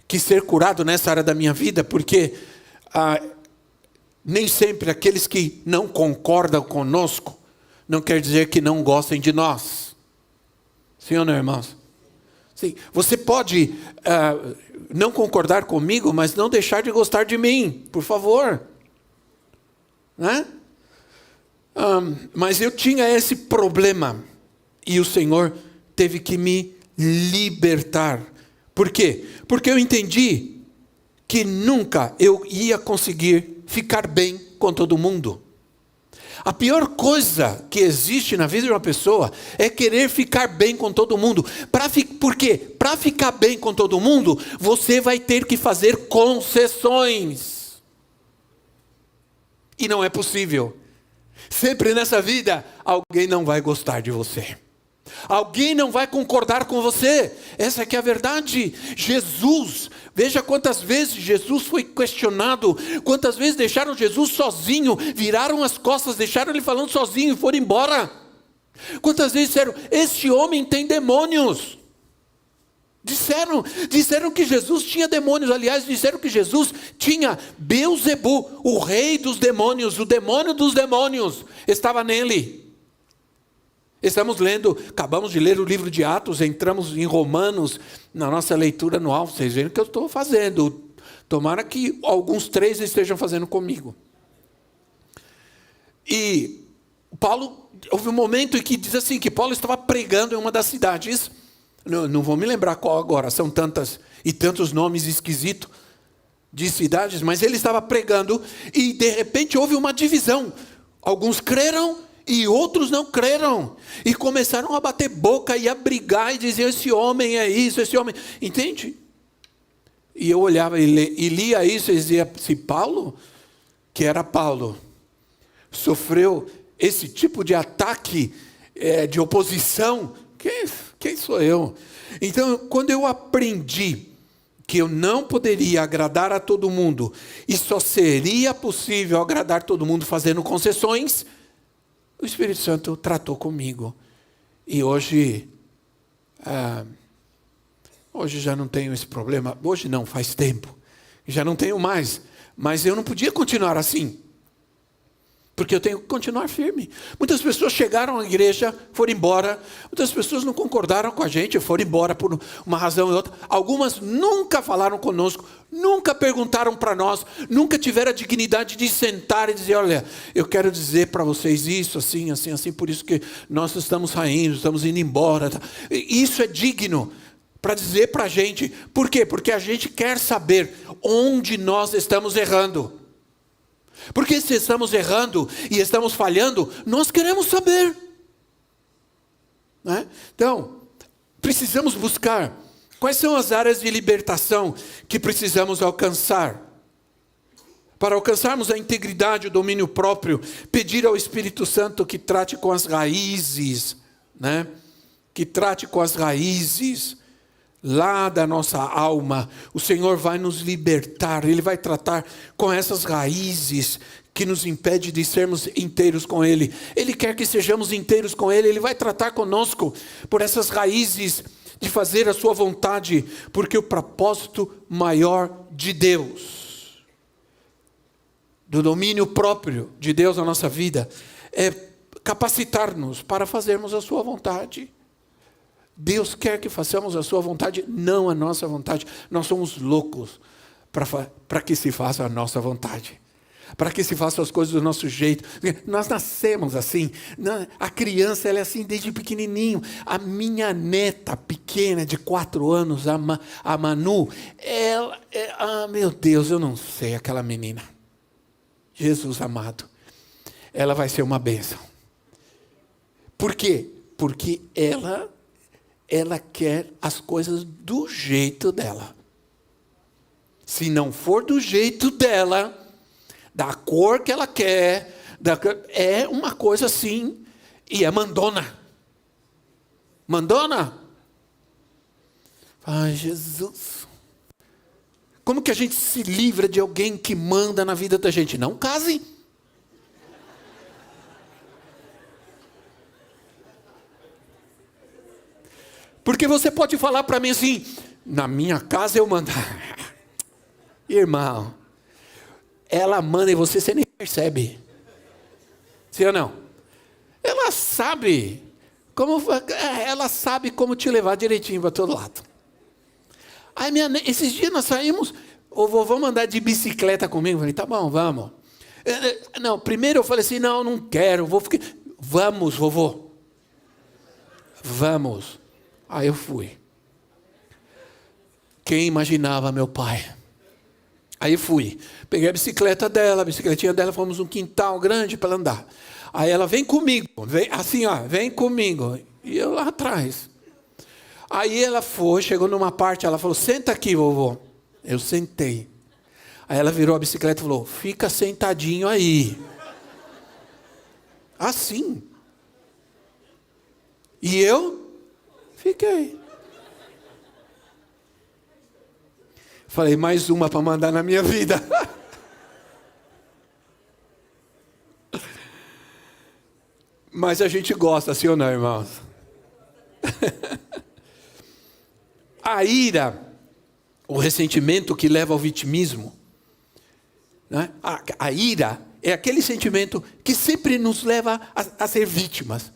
que ser curado nessa área da minha vida, porque nem sempre aqueles que não concordam conosco, não quer dizer que não gostem de nós. Sim ou não, irmãos? Sim. Você pode não concordar comigo, mas não deixar de gostar de mim, por favor. Né? Mas eu tinha esse problema, e o Senhor teve que me libertar. Por quê? Porque eu entendi que nunca eu ia conseguir ficar bem com todo mundo. A pior coisa que existe na vida de uma pessoa é querer ficar bem com todo mundo. Por quê? Para ficar bem com todo mundo, você vai ter que fazer concessões. E não é possível. Sempre nessa vida, alguém não vai gostar de você. Alguém não vai concordar com você. Essa que é a verdade. Jesus, veja quantas vezes Jesus foi questionado, quantas vezes deixaram Jesus sozinho, viraram as costas, deixaram ele falando sozinho e foram embora. Quantas vezes disseram, este homem tem demônios. Disseram que Jesus tinha demônios. Aliás, disseram que Jesus tinha Beelzebu, o rei dos demônios, o demônio dos demônios, estava nele. Acabamos de ler o livro de Atos, entramos em Romanos, na nossa leitura anual. Vocês veem o que eu estou fazendo. Tomara que alguns 3 estejam fazendo comigo. E Paulo, houve um momento em que diz assim, que Paulo estava pregando em uma das cidades, não vou me lembrar qual agora, são tantas e tantos nomes esquisitos de cidades, mas ele estava pregando e de repente houve uma divisão. Alguns creram e outros não creram. E começaram a bater boca e a brigar e dizer, esse homem é isso, esse homem... Entende? E eu olhava e lia isso e dizia, se Paulo, que era Paulo, sofreu esse tipo de ataque, de oposição, quem sou eu? Então, quando eu aprendi que eu não poderia agradar a todo mundo, e só seria possível agradar todo mundo fazendo concessões, o Espírito Santo tratou comigo. E hoje já não tenho esse problema. Hoje não, faz tempo. Já não tenho mais. Mas eu não podia continuar assim. Porque eu tenho que continuar firme. Muitas pessoas chegaram à igreja, foram embora. Muitas pessoas não concordaram com a gente, foram embora por uma razão ou outra. Algumas nunca falaram conosco, nunca perguntaram para nós, nunca tiveram a dignidade de sentar e dizer, olha, eu quero dizer para vocês isso, assim, assim, assim, por isso que nós estamos saindo, estamos indo embora. Isso é digno para dizer para a gente. Por quê? Porque a gente quer saber onde nós estamos errando. Porque se estamos errando e estamos falhando, nós queremos saber. Né? Então, precisamos buscar quais são as áreas de libertação que precisamos alcançar. Para alcançarmos a integridade, o domínio próprio, pedir ao Espírito Santo que trate com as raízes, né? Que trate com as raízes lá da nossa alma. O Senhor vai nos libertar, Ele vai tratar com essas raízes que nos impede de sermos inteiros com Ele. Ele quer que sejamos inteiros com Ele, Ele vai tratar conosco por essas raízes de fazer a sua vontade, porque o propósito maior de Deus, do domínio próprio de Deus na nossa vida, é capacitar-nos para fazermos a sua vontade. Deus quer que façamos a sua vontade, não a nossa vontade. Nós somos loucos para que se faça a nossa vontade. Para que se façam as coisas do nosso jeito. Nós nascemos assim. A criança, ela é assim desde pequenininho. A minha neta pequena, de 4 anos, a Manu, ela, meu Deus, eu não sei, aquela menina. Jesus amado. Ela vai ser uma bênção. Por quê? Porque ela quer as coisas do jeito dela. Se não for do jeito dela, da cor que ela quer, é uma coisa assim, e é mandona. Mandona? Ai, Jesus. Como que a gente se livra de alguém que manda na vida da gente? Não case. Porque você pode falar para mim assim, na minha casa eu mando. Irmão, ela manda em você nem percebe. Sim ou não? Ela sabe como te levar direitinho para todo lado. Aí esses dias nós saímos, o vovô mandar de bicicleta comigo. Eu falei, tá bom, vamos. Não, primeiro eu falei assim, não quero. Vamos, vovô. Vamos. Aí eu fui. Quem imaginava meu pai? Aí fui, peguei a bicicletinha dela, fomos num quintal grande para ela andar. Aí ela, vem comigo, vem comigo. E eu lá atrás. Aí ela foi, chegou numa parte, ela falou, senta aqui, vovô. Eu sentei. Aí ela virou a bicicleta e falou, fica sentadinho aí. Assim. E eu fiquei. Falei, mais uma para mandar na minha vida. Mas a gente gosta, sim ou não, irmãos? A ira, o ressentimento que leva ao vitimismo, né? A ira é aquele sentimento que sempre nos leva a ser vítimas.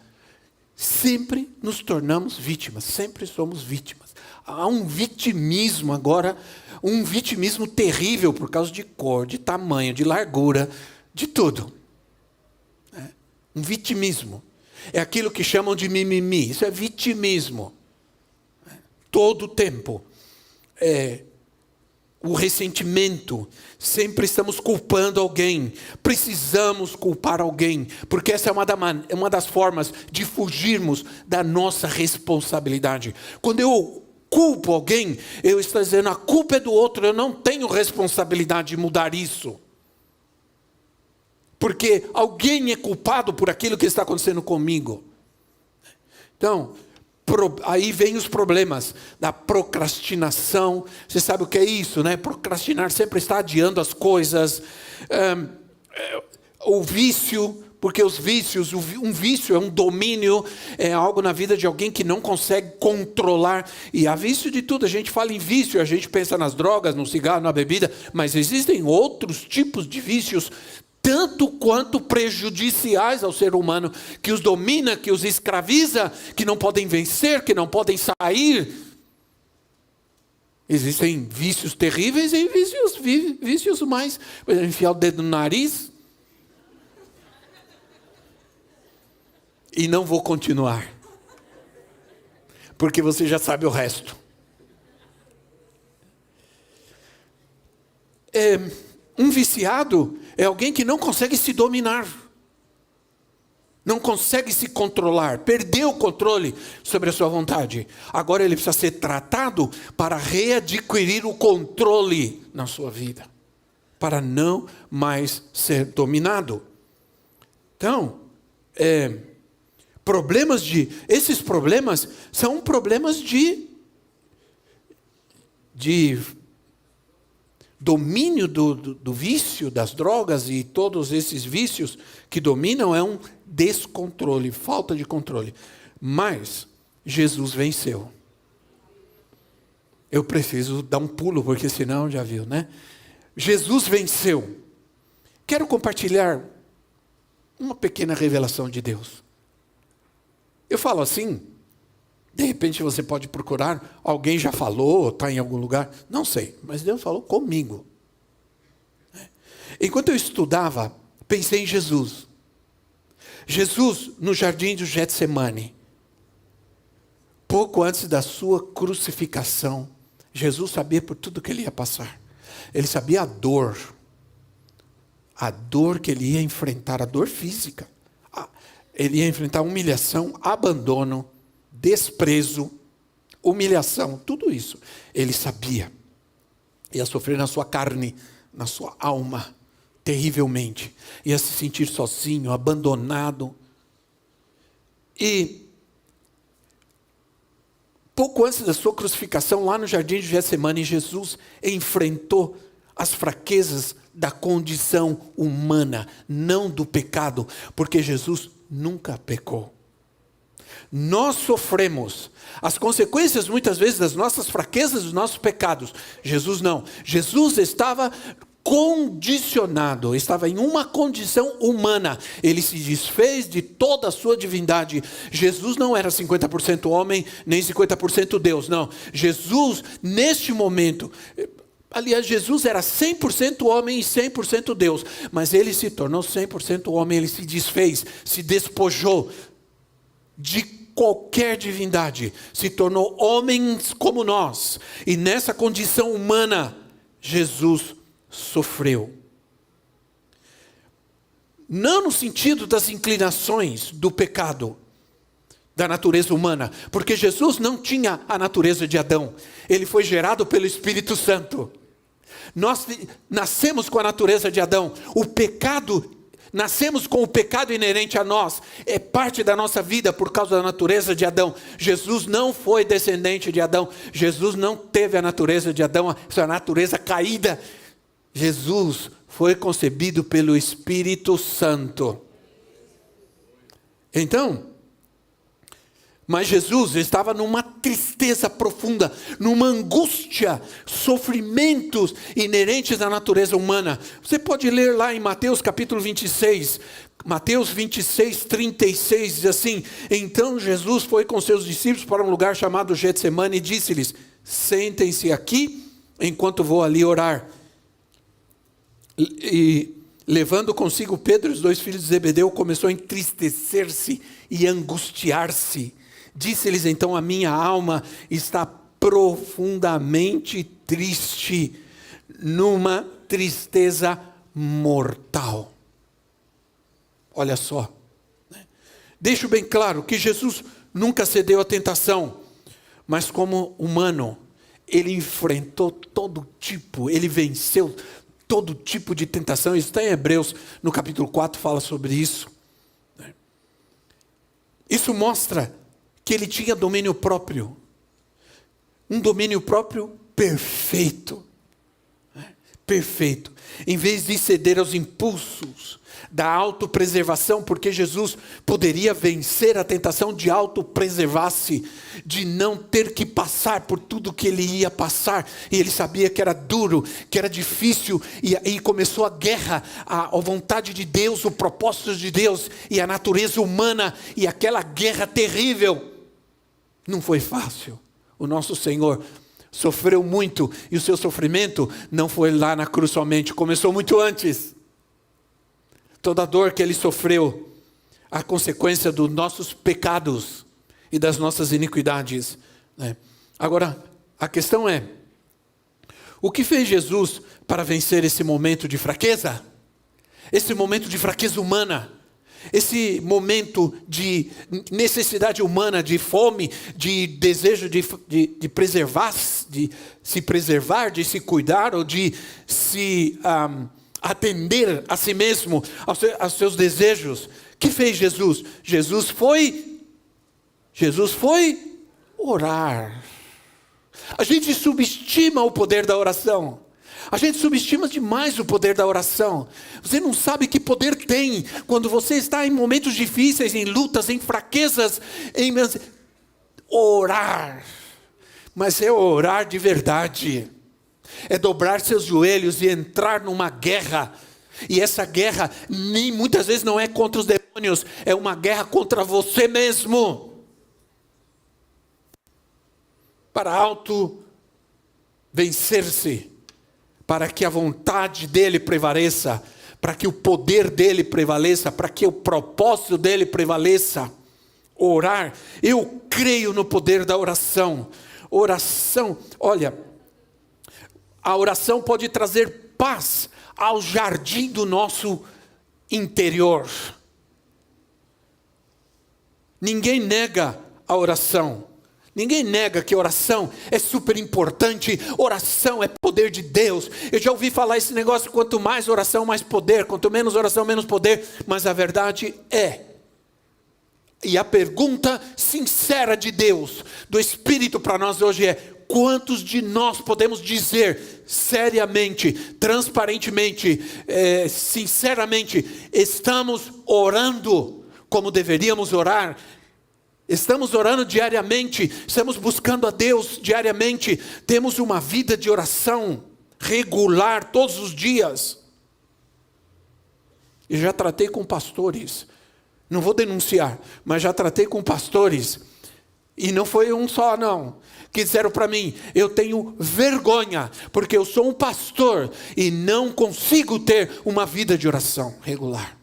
Sempre nos tornamos vítimas, sempre somos vítimas. Há um vitimismo agora, um vitimismo terrível por causa de cor, de tamanho, de largura, de tudo. Um vitimismo. É aquilo que chamam de mimimi. Isso é vitimismo. Todo o tempo. O ressentimento. Sempre estamos culpando alguém. Precisamos culpar alguém. Porque essa é uma das formas de fugirmos da nossa responsabilidade. Quando eu culpo alguém, eu estou dizendo, a culpa é do outro, eu não tenho responsabilidade de mudar isso. Porque alguém é culpado por aquilo que está acontecendo comigo. Então, aí vem os problemas da procrastinação. Você sabe o que é isso, né? Procrastinar sempre está adiando as coisas. O vício, porque os vícios, um vício é um domínio, é algo na vida de alguém que não consegue controlar. E há vício de tudo. A gente fala em vício, a gente pensa nas drogas, no cigarro, na bebida, mas existem outros tipos de vícios tanto quanto prejudiciais ao ser humano, que os domina, que os escraviza, que não podem vencer, que não podem sair. Existem vícios terríveis e vícios mais... Enfiar o dedo no nariz. E não vou continuar. Porque você já sabe o resto. Um viciado é alguém que não consegue se dominar. Não consegue se controlar. Perdeu o controle sobre a sua vontade. Agora ele precisa ser tratado para readquirir o controle na sua vida. Para não mais ser dominado. Então, esses problemas são problemas de domínio do vício, das drogas e todos esses vícios que dominam é um descontrole, falta de controle. Mas Jesus venceu. Eu preciso dar um pulo, porque senão já viu, né? Jesus venceu. Quero compartilhar uma pequena revelação de Deus. Eu falo assim, De repente você pode procurar, alguém já falou, está em algum lugar, não sei, mas Deus falou comigo. Enquanto eu estudava, pensei em Jesus. Jesus no jardim do Getsemane. Pouco antes da sua crucificação, Jesus sabia por tudo que ele ia passar. Ele sabia a dor que ele ia enfrentar, a dor física. Ele ia enfrentar humilhação, abandono, desprezo, humilhação, tudo isso. Ele sabia. Ia sofrer na sua carne, na sua alma, terrivelmente. Ia se sentir sozinho, abandonado. E pouco antes da sua crucificação, lá no jardim de Getsemane, Jesus enfrentou as fraquezas da condição humana, não do pecado, porque Jesus nunca pecou. Nós sofremos as consequências muitas vezes das nossas fraquezas, dos nossos pecados. Jesus não. Jesus estava condicionado, estava em uma condição humana. Ele se desfez de toda a sua divindade. Jesus não era 50% homem, nem 50% Deus, não. Jesus, neste momento, aliás, Jesus era 100% homem e 100% Deus, mas ele se tornou 100% homem, ele se desfez, se despojou de qualquer divindade, se tornou homens como nós, e nessa condição humana, Jesus sofreu. Não no sentido das inclinações do pecado, da natureza humana, porque Jesus não tinha a natureza de Adão, ele foi gerado pelo Espírito Santo. Nós nascemos com a natureza de Adão, nascemos com o pecado inerente a nós, é parte da nossa vida por causa da natureza de Adão. Jesus não foi descendente de Adão, Jesus não teve a natureza de Adão, essa natureza caída. Jesus foi concebido pelo Espírito Santo. Então, mas Jesus estava numa tristeza profunda, numa angústia, sofrimentos inerentes à natureza humana. Você pode ler lá em Mateus capítulo 26, Mateus 26, 36, diz assim: então Jesus foi com seus discípulos para um lugar chamado Getsemane e disse-lhes: sentem-se aqui, enquanto vou ali orar. E levando consigo Pedro e os 2 filhos de Zebedeu, começou a entristecer-se e angustiar-se. Disse-lhes então: a minha alma está profundamente triste, numa tristeza mortal. Olha só, deixo bem claro que Jesus nunca cedeu à tentação, mas como humano, ele enfrentou todo tipo, ele venceu todo tipo de tentação. Isso está em Hebreus, no capítulo 4, fala sobre isso. Isso mostra que ele tinha domínio próprio, um domínio próprio perfeito, perfeito, em vez de ceder aos impulsos da autopreservação, porque Jesus poderia vencer a tentação de autopreservar-se, de não ter que passar por tudo que ele ia passar, e ele sabia que era duro, que era difícil, e aí começou a guerra, a vontade de Deus, o propósito de Deus, e a natureza humana, e aquela guerra terrível. Não foi fácil. O nosso Senhor sofreu muito, e o seu sofrimento não foi lá na cruz somente, começou muito antes. Toda a dor que ele sofreu, a consequência dos nossos pecados e das nossas iniquidades. Agora, a questão é: o que fez Jesus para vencer esse momento de fraqueza? Esse momento de fraqueza humana? Esse momento de necessidade humana, de fome, de desejo de preservar, de se preservar, de se cuidar, ou de se atender a si mesmo, aos seus desejos. O que fez Jesus? Jesus foi orar. A gente subestima o poder da oração. A gente subestima demais o poder da oração. Você não sabe que poder tem quando você está em momentos difíceis, em lutas, em fraquezas, em orar. Mas é orar de verdade. É dobrar seus joelhos e entrar numa guerra. E essa guerra muitas vezes não é contra os demônios, é uma guerra contra você mesmo. para vencer-se, para que a vontade dele prevaleça, para que o poder dele prevaleça, para que o propósito dele prevaleça. Orar, eu creio no poder da oração. Oração, olha, a oração pode trazer paz ao jardim do nosso interior. Ninguém nega a oração. Ninguém nega que oração é super importante. Oração é poder de Deus. Eu já ouvi falar esse negócio, quanto mais oração, mais poder. Quanto menos oração, menos poder. Mas a verdade é, e a pergunta sincera de Deus, do Espírito para nós hoje é: quantos de nós podemos dizer seriamente, transparentemente, sinceramente, estamos orando como deveríamos orar? Estamos orando diariamente, estamos buscando a Deus diariamente, temos uma vida de oração regular todos os dias. Eu já tratei com pastores, não vou denunciar, mas já tratei com pastores, e não foi um só não, que disseram para mim: eu tenho vergonha, porque eu sou um pastor e não consigo ter uma vida de oração regular.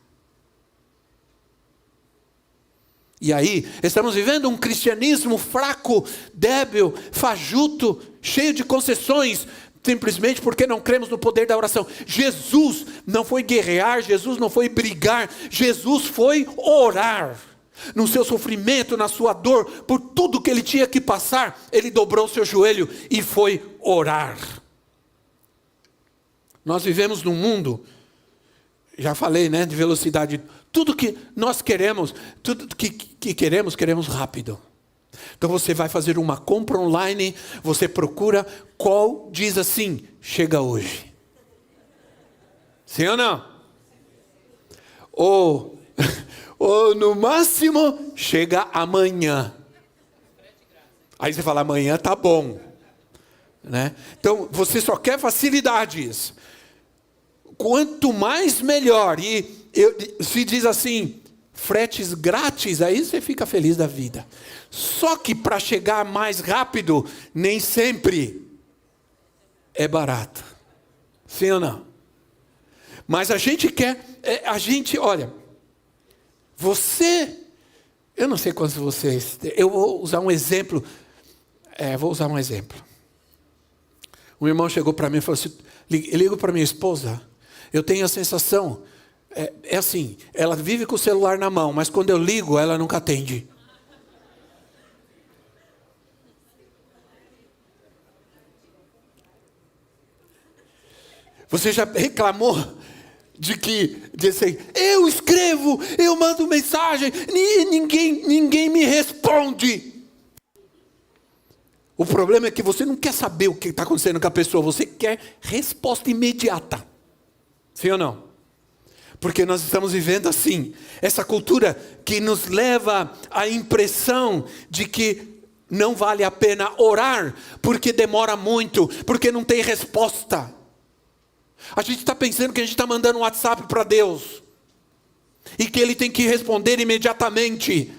E aí, estamos vivendo um cristianismo fraco, débil, fajuto, cheio de concessões, simplesmente porque não cremos no poder da oração. Jesus não foi guerrear, Jesus não foi brigar, Jesus foi orar. No seu sofrimento, na sua dor, por tudo que ele tinha que passar, ele dobrou seu joelho e foi orar. Nós vivemos num mundo, já falei, de velocidade. Tudo que nós queremos, tudo que queremos rápido. Então você vai fazer uma compra online, você procura qual diz assim: chega hoje. Sim ou não? Ou no máximo, chega amanhã. Aí você fala: amanhã tá bom. Então você só quer facilidades. Quanto mais melhor. E se diz assim, fretes grátis, aí você fica feliz da vida. Só que para chegar mais rápido, nem sempre é barato. Sim ou não? Mas a gente quer, olha, eu não sei quantos de vocês, eu vou usar um exemplo. Um irmão chegou para mim e falou assim: ligo para minha esposa, eu tenho a sensação, assim, ela vive com o celular na mão, mas quando eu ligo, ela nunca atende. Você já reclamou de assim, eu escrevo, eu mando mensagem, ninguém me responde. O problema é que você não quer saber o que está acontecendo com a pessoa, você quer resposta imediata. Sim ou não? Porque nós estamos vivendo assim, essa cultura que nos leva à impressão de que não vale a pena orar, porque demora muito, porque não tem resposta. A gente está pensando que a gente está mandando um WhatsApp para Deus, e que Ele tem que responder imediatamente,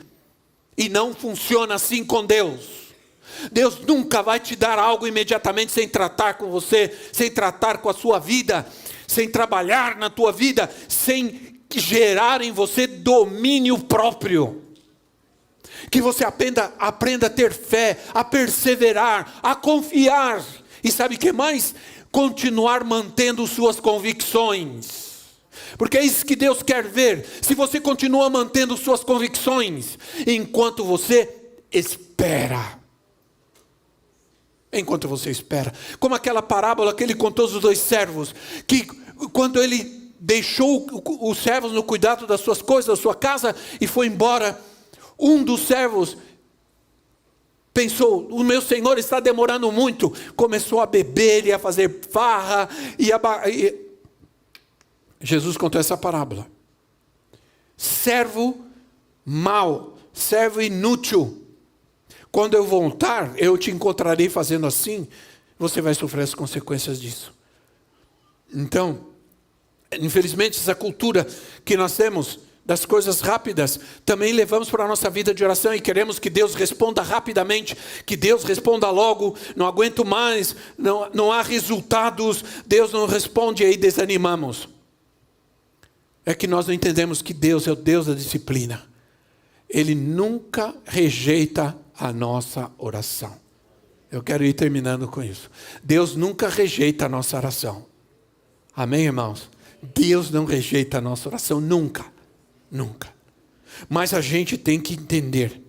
e não funciona assim com Deus. Deus nunca vai te dar algo imediatamente sem tratar com você, sem tratar com a sua vida, sem trabalhar na tua vida, sem gerar em você domínio próprio. Que você aprenda a ter fé, a perseverar, a confiar. E sabe o que mais? Continuar mantendo suas convicções. Porque é isso que Deus quer ver. Se você continua mantendo suas convicções, enquanto você espera. Enquanto você espera. Como aquela parábola que ele contou dos 2 servos, que quando ele deixou os servos no cuidado das suas coisas, da sua casa, e foi embora, um dos servos pensou: o meu senhor está demorando muito. Começou a beber e a fazer farra. Jesus contou essa parábola. Servo mau, servo inútil. Quando eu voltar, eu te encontrarei fazendo assim, você vai sofrer as consequências disso. Então, infelizmente, essa cultura que nós temos das coisas rápidas, também levamos para a nossa vida de oração e queremos que Deus responda rapidamente, que Deus responda logo, não aguento mais, não há resultados, Deus não responde e aí desanimamos. É que nós não entendemos que Deus é o Deus da disciplina. Ele nunca rejeita a nossa oração. Eu quero ir terminando com isso. Deus nunca rejeita a nossa oração. Amém, irmãos? Deus não rejeita a nossa oração, nunca. Nunca. Mas a gente tem que entender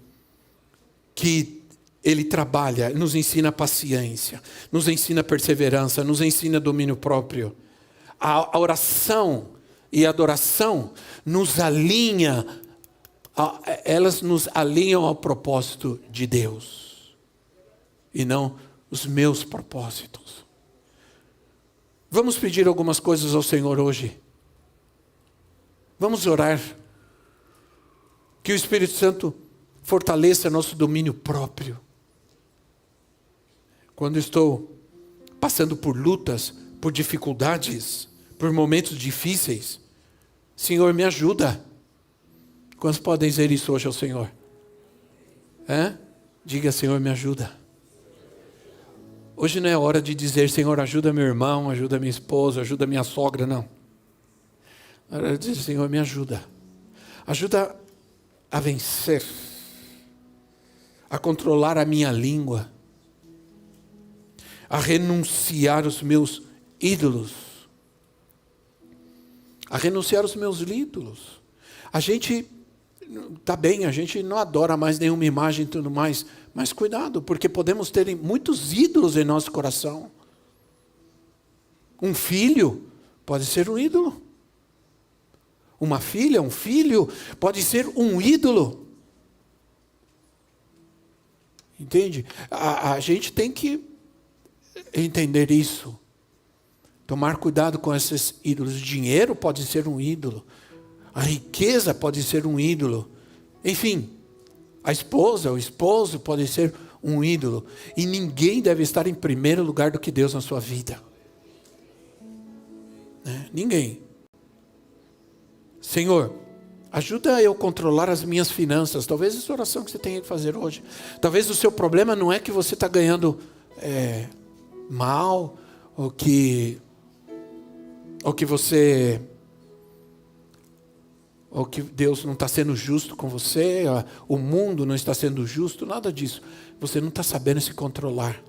que Ele trabalha, nos ensina paciência, nos ensina perseverança, nos ensina domínio próprio. A oração e a adoração nos alinha, elas nos alinham ao propósito de Deus e não os meus propósitos. Vamos pedir algumas coisas ao Senhor hoje. Vamos orar. Que o Espírito Santo fortaleça nosso domínio próprio. Quando estou passando por lutas, por dificuldades, por momentos difíceis, Senhor, me ajuda. Quantos podem dizer isso hoje ao Senhor? Diga, Senhor, me ajuda. Hoje não é hora de dizer, Senhor, ajuda meu irmão, ajuda minha esposa, ajuda minha sogra, não. É hora de dizer, Senhor, me ajuda. Ajuda a vencer, a controlar a minha língua, a renunciar os meus ídolos, a renunciar os meus ídolos. A gente, tá bem, a gente não adora mais nenhuma imagem e tudo mais, mas cuidado, porque podemos ter muitos ídolos em nosso coração. Um filho pode ser um ídolo. Uma filha, um filho, pode ser um ídolo. Entende? A gente tem que entender isso. Tomar cuidado com esses ídolos. O dinheiro pode ser um ídolo. A riqueza pode ser um ídolo. Enfim, a esposa, o esposo pode ser um ídolo. E ninguém deve estar em primeiro lugar do que Deus na sua vida. Ninguém. Senhor, ajuda eu a controlar as minhas finanças. Talvez essa oração que você tenha que fazer hoje. Talvez o seu problema não é que você está ganhando mal, ou que Deus não está sendo justo com você, o mundo não está sendo justo, nada disso. Você não está sabendo se controlar.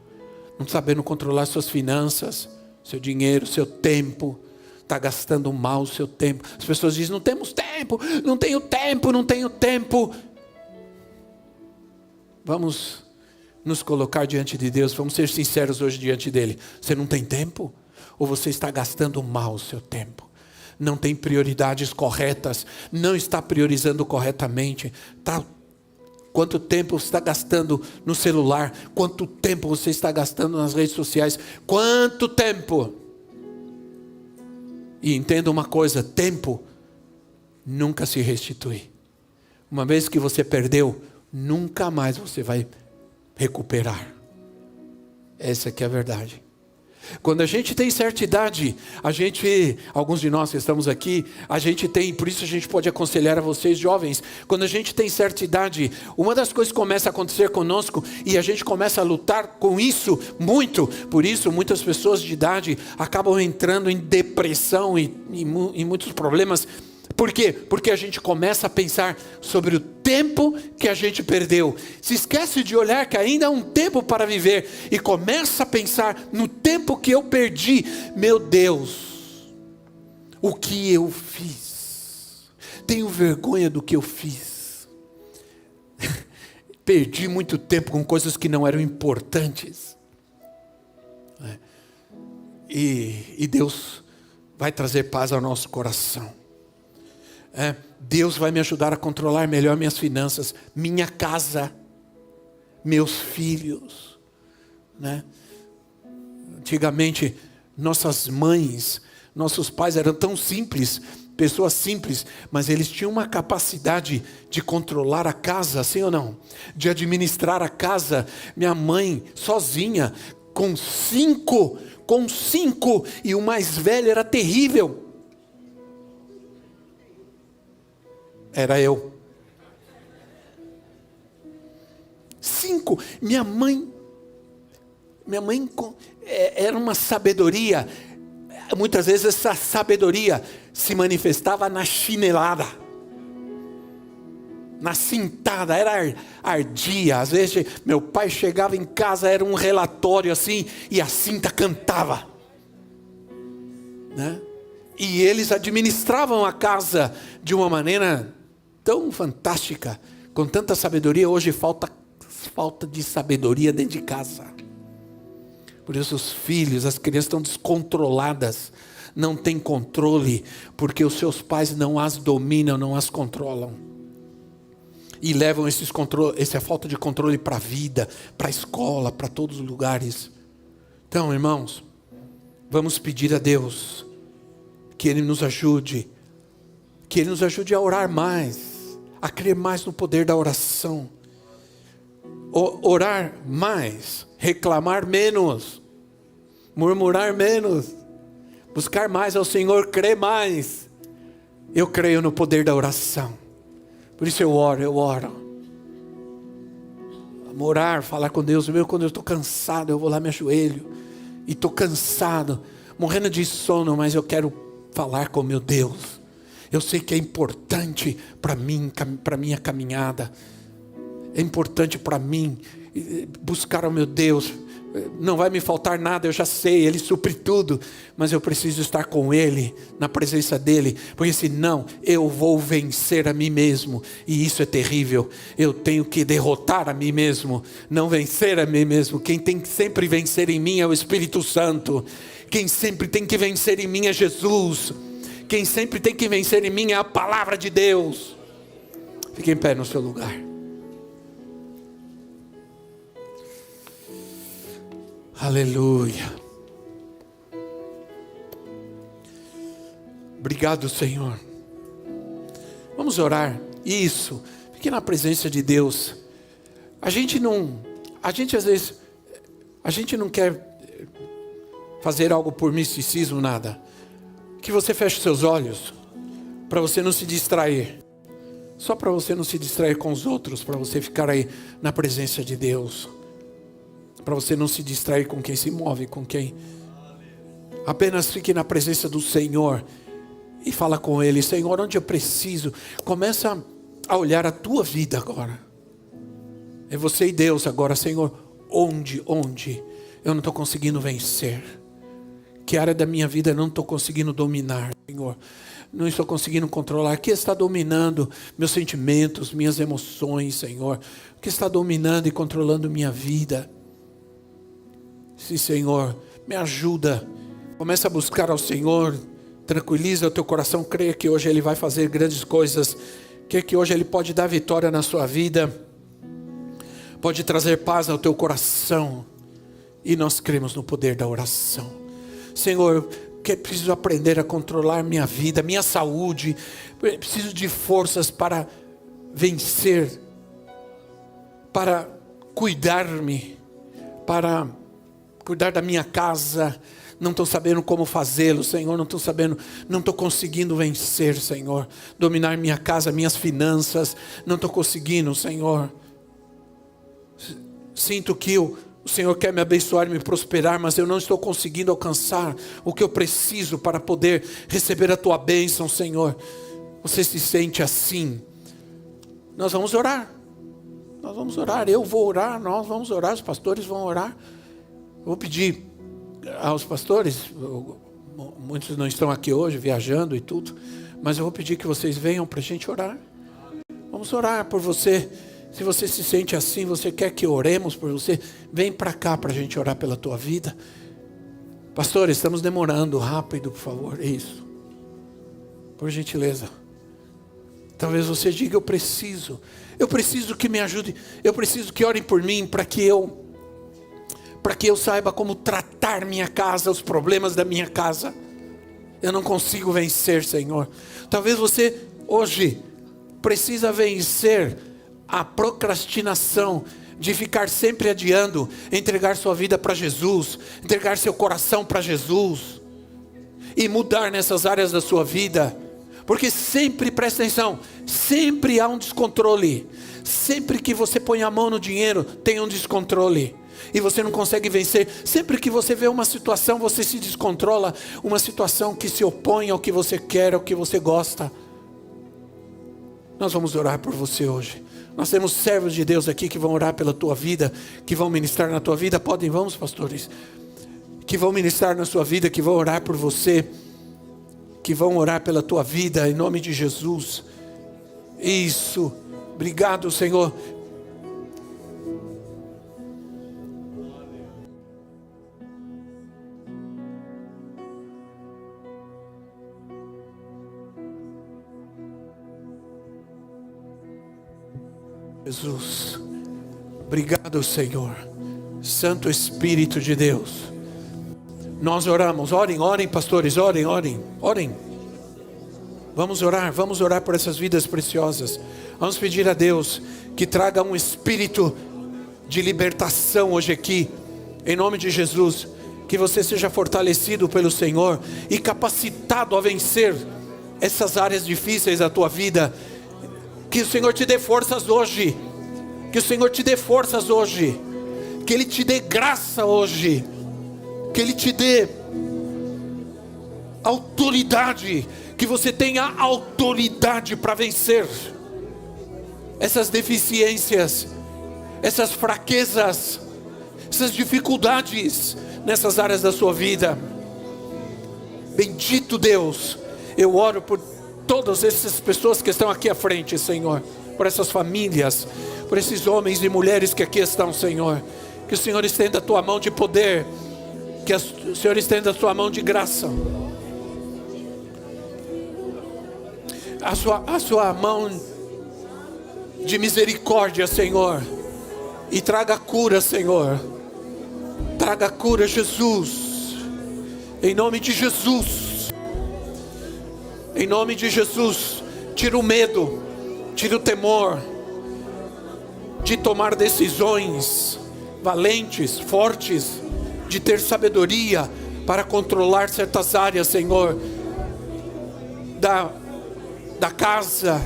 Não está sabendo controlar suas finanças, seu dinheiro, seu tempo. Está gastando mal o seu tempo. As pessoas dizem, não temos tempo, não tenho tempo, não tenho tempo. Vamos nos colocar diante de Deus, vamos ser sinceros hoje diante dEle. Você não tem tempo? Ou você está gastando mal o seu tempo? Não tem prioridades corretas, não está priorizando corretamente. Quanto tempo você está gastando no celular? Quanto tempo você está gastando nas redes sociais? Quanto tempo? E entenda uma coisa, tempo nunca se restitui. Uma vez que você perdeu, nunca mais você vai recuperar. Essa aqui é a verdade. Quando a gente tem certa idade, alguns de nós que estamos aqui, por isso a gente pode aconselhar a vocês jovens, quando a gente tem certa idade, uma das coisas que começa a acontecer conosco, e a gente começa a lutar com isso muito, por isso muitas pessoas de idade acabam entrando em depressão e muitos problemas. Por quê? Porque a gente começa a pensar sobre o tempo que a gente perdeu. Se esquece de olhar que ainda há um tempo para viver. E começa a pensar no tempo que eu perdi. Meu Deus, o que eu fiz? Tenho vergonha do que eu fiz. Perdi muito tempo com coisas que não eram importantes. E Deus vai trazer paz ao nosso coração. Deus vai me ajudar a controlar melhor minhas finanças, minha casa, meus filhos. Antigamente, nossas mães, nossos pais eram tão simples, pessoas simples, mas eles tinham uma capacidade de controlar a casa, sim ou não? De administrar a casa. Minha mãe, sozinha, com cinco, e o mais velho era terrível. Era eu. 5, minha mãe era uma sabedoria. Muitas vezes essa sabedoria se manifestava na chinelada, na cintada, ardia. Às vezes meu pai chegava em casa, era um relatório assim, e a cinta cantava, né? E eles administravam a casa de uma maneira tão fantástica, com tanta sabedoria. Hoje falta de sabedoria dentro de casa. Por isso os filhos, as crianças estão descontroladas, não têm controle, porque os seus pais não as dominam, não as controlam. E levam essa falta de controle para a vida, para a escola, para todos os lugares. Então, irmãos, vamos pedir a Deus que Ele nos ajude, a orar mais, a crer mais no poder da oração. Orar mais, reclamar menos, murmurar menos, buscar mais ao Senhor, crer mais. Eu creio no poder da oração. Por isso eu oro. Orar, falar com Deus. Quando eu estou cansado, eu vou lá, me ajoelho. E estou cansado, morrendo de sono, mas eu quero falar com meu Deus. Eu sei que é importante para mim, para minha caminhada. É importante para mim buscar ao meu Deus. Não vai me faltar nada, eu já sei, Ele supre tudo, mas eu preciso estar com Ele, na presença dEle, porque senão eu vou vencer a mim mesmo, e isso é terrível. Eu tenho que derrotar a mim mesmo, não vencer a mim mesmo. Quem tem que sempre vencer em mim é o Espírito Santo. Quem sempre tem que vencer em mim é Jesus. Quem sempre tem que vencer em mim é a palavra de Deus. Fique em pé no seu lugar. Aleluia. Obrigado, Senhor. Vamos orar. Isso. Fique na presença de Deus. A gente às vezes, a gente não quer fazer algo por misticismo, nada. Que você feche seus olhos, para você não se distrair. Só para você não se distrair com os outros, para você ficar aí na presença de Deus. Para você não se distrair com quem se move, com quem. Apenas fique na presença do Senhor e fala com Ele. Senhor, onde eu preciso? Começa a olhar a tua vida agora. É você e Deus agora. Senhor, onde eu não estou conseguindo vencer? Que área da minha vida eu não estou conseguindo dominar, Senhor? Não estou conseguindo controlar. O que está dominando meus sentimentos, minhas emoções, Senhor? O que está dominando e controlando minha vida? Sim, Senhor, me ajuda. Começa a buscar ao Senhor. Tranquiliza o teu coração. Creia que hoje Ele vai fazer grandes coisas. Creia que hoje Ele pode dar vitória na sua vida. Pode trazer paz ao teu coração. E nós cremos no poder da oração. Senhor, que preciso aprender a controlar minha vida, minha saúde. Preciso de forças para vencer, para cuidar-me, para cuidar da minha casa. Não estou sabendo como fazê-lo, Senhor. Não estou conseguindo vencer, Senhor. Dominar minha casa, minhas finanças. Não estou conseguindo, Senhor. Sinto que o Senhor quer me abençoar e me prosperar, mas eu não estou conseguindo alcançar o que eu preciso para poder receber a tua bênção, Senhor. Você se sente assim? Nós vamos orar. Eu vou orar, nós vamos orar, os pastores vão orar. Eu vou pedir aos pastores, muitos não estão aqui hoje, viajando e tudo, mas eu vou pedir que vocês venham para a gente orar. Vamos orar por você. Se você se sente assim, você quer que oremos por você, vem para cá para a gente orar pela tua vida. Pastores, estamos demorando, rápido, por favor, é isso. Por gentileza. Talvez você diga, eu preciso que me ajude, eu preciso que orem por mim, para que eu saiba como tratar minha casa, os problemas da minha casa. Eu não consigo vencer, Senhor. Talvez você hoje precisa vencer a procrastinação de ficar sempre adiando, entregar sua vida para Jesus, entregar seu coração para Jesus e mudar nessas áreas da sua vida. Porque sempre, presta atenção, sempre há um descontrole. Sempre que você põe a mão no dinheiro, tem um descontrole. E você não consegue vencer. Sempre que você vê uma situação, você se descontrola. Uma situação que se opõe ao que você quer, ao que você gosta. Nós vamos orar por você hoje. Nós temos servos de Deus aqui que vão orar pela tua vida, que vão ministrar na tua vida. Podem, vamos, pastores? Que vão ministrar na sua vida, que vão orar por você, que vão orar pela tua vida, em nome de Jesus. Isso. Obrigado, Senhor. Jesus, obrigado, Senhor. Santo Espírito de Deus, nós oramos. Orem, pastores, orem. Vamos orar por essas vidas preciosas. Vamos pedir a Deus que traga um espírito de libertação hoje aqui, em nome de Jesus. Que você seja fortalecido pelo Senhor e capacitado a vencer essas áreas difíceis da tua vida. Que o Senhor te dê forças hoje. Que o Senhor te dê forças hoje. Que Ele te dê graça hoje. Que Ele te dê autoridade. Que você tenha autoridade para vencer essas deficiências, essas fraquezas, essas dificuldades nessas áreas da sua vida. Bendito Deus. Eu oro por todas essas pessoas que estão aqui à frente, Senhor, por essas famílias, por esses homens e mulheres que aqui estão, Senhor. Que o Senhor estenda a tua mão de poder, que o Senhor estenda a tua mão de graça, a sua mão de misericórdia, Senhor, e traga cura, Senhor. Traga cura, Jesus, em nome de Jesus. Em nome de Jesus, tira o medo, tira o temor de tomar decisões valentes, fortes, de ter sabedoria para controlar certas áreas, Senhor, da casa,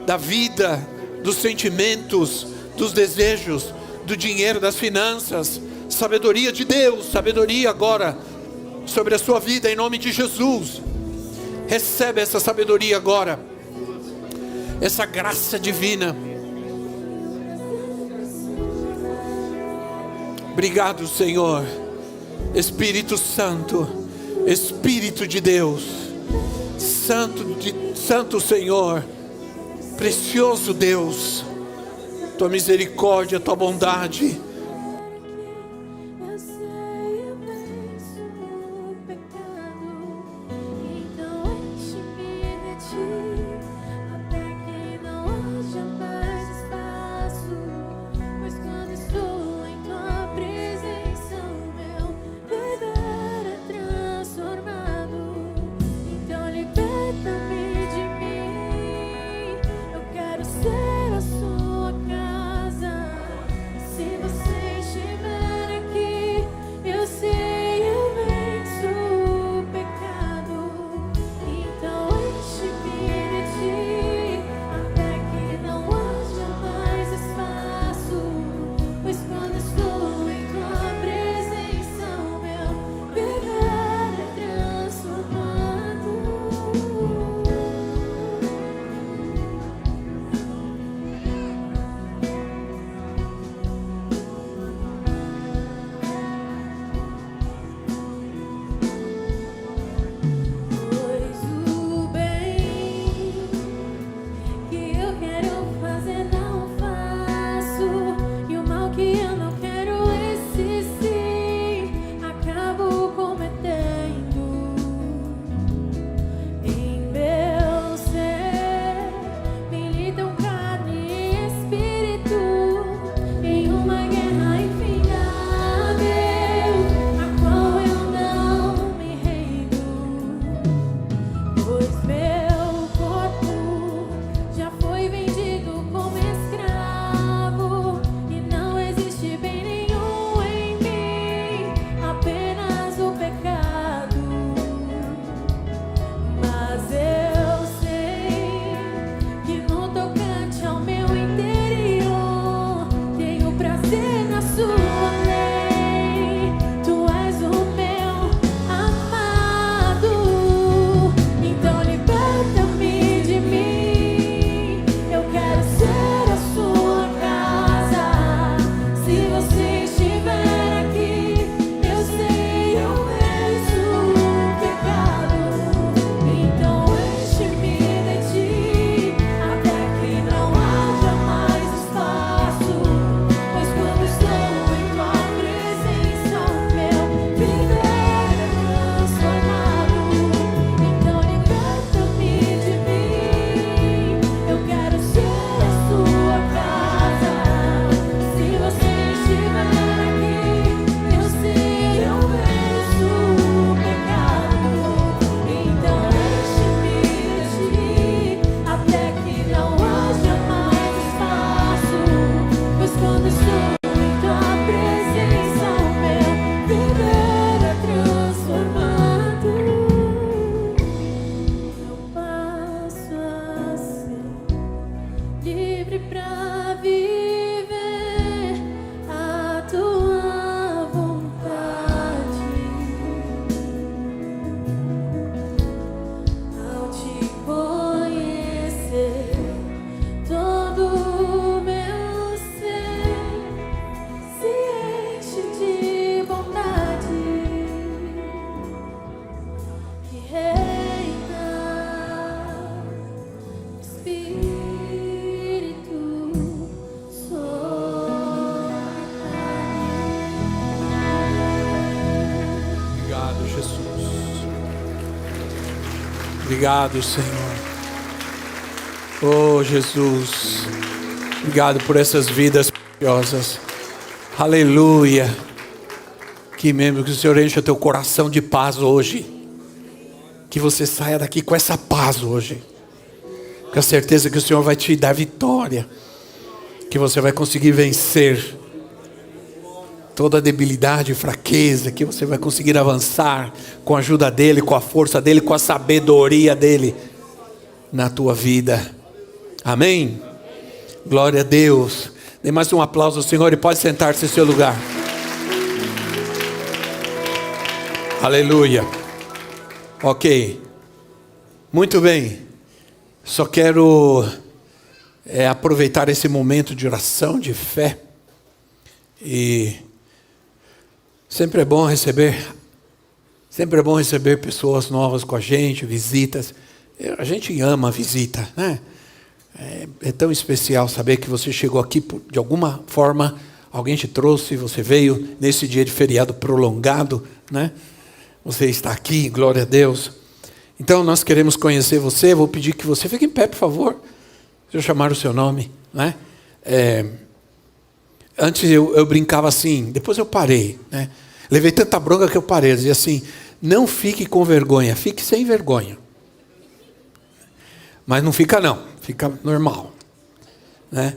da vida, dos sentimentos, dos desejos, do dinheiro, das finanças. Sabedoria de Deus, sabedoria agora sobre a sua vida, em nome de Jesus. Recebe essa sabedoria agora, essa graça divina. Obrigado, Senhor. Espírito Santo, Espírito de Deus, Santo Senhor, precioso Deus, tua misericórdia, tua bondade.
Eu sei, eu venço o pecado, então enche-me de ti, até que não haja mais espaço. Pois quando estou em tua presença, o meu viver é transformado. Então liberta-me de mim. Eu quero ser a sua casa. Se você
Obrigado, Senhor. Oh, Jesus. Obrigado por essas vidas preciosas. Aleluia. Que mesmo que o Senhor encha teu coração de paz hoje. Que você saia daqui com essa paz hoje. Com a certeza que o Senhor vai te dar vitória. Que você vai conseguir vencer toda debilidade e fraqueza, que você vai conseguir avançar com a ajuda dEle, com a força dEle, com a sabedoria dEle na tua vida. Amém? Glória a Deus. Dê mais um aplauso ao Senhor e pode sentar-se em seu lugar. Aleluia. Ok. Muito bem. Só quero aproveitar esse momento de oração, de fé. E sempre é bom receber pessoas novas com a gente, visitas. A gente ama a visita, né? É tão especial saber que você chegou aqui de alguma forma, alguém te trouxe, você veio nesse dia de feriado prolongado, né? Você está aqui, glória a Deus. Então nós queremos conhecer você. Vou pedir que você fique em pé, por favor. Deixa eu chamar o seu nome, né? Antes eu brincava assim, depois eu parei, né? Levei tanta bronca que eu parei. Eu dizia assim: não fique com vergonha, fique sem vergonha. Mas não fica não, fica normal, né?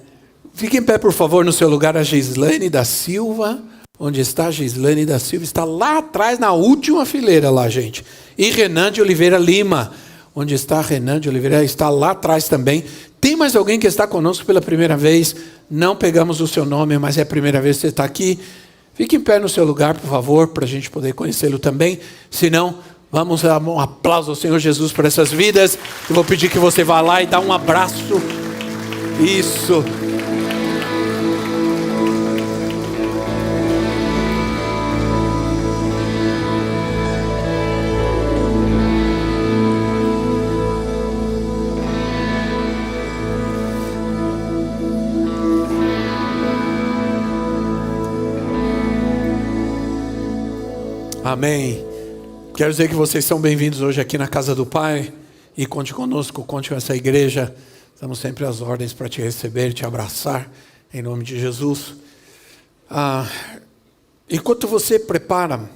Fique em pé, por favor, no seu lugar. A Gislane da Silva. Onde está a Gislane da Silva? Está lá atrás, na última fileira lá, gente. E Renan de Oliveira Lima. Onde está Renan de Oliveira? Está lá atrás também. Tem mais alguém que está conosco pela primeira vez? Não pegamos o seu nome, mas é a primeira vez que você está aqui. Fique em pé no seu lugar, por favor, para a gente poder conhecê-lo também. Se não, vamos dar um aplauso ao Senhor Jesus por essas vidas. Eu vou pedir que você vá lá e dá um abraço. Isso. Amém. Quero dizer que vocês são bem-vindos hoje aqui na casa do Pai. E conte conosco, conte com essa igreja. Estamos sempre às ordens para te receber, te abraçar, em nome de Jesus. Enquanto você prepara,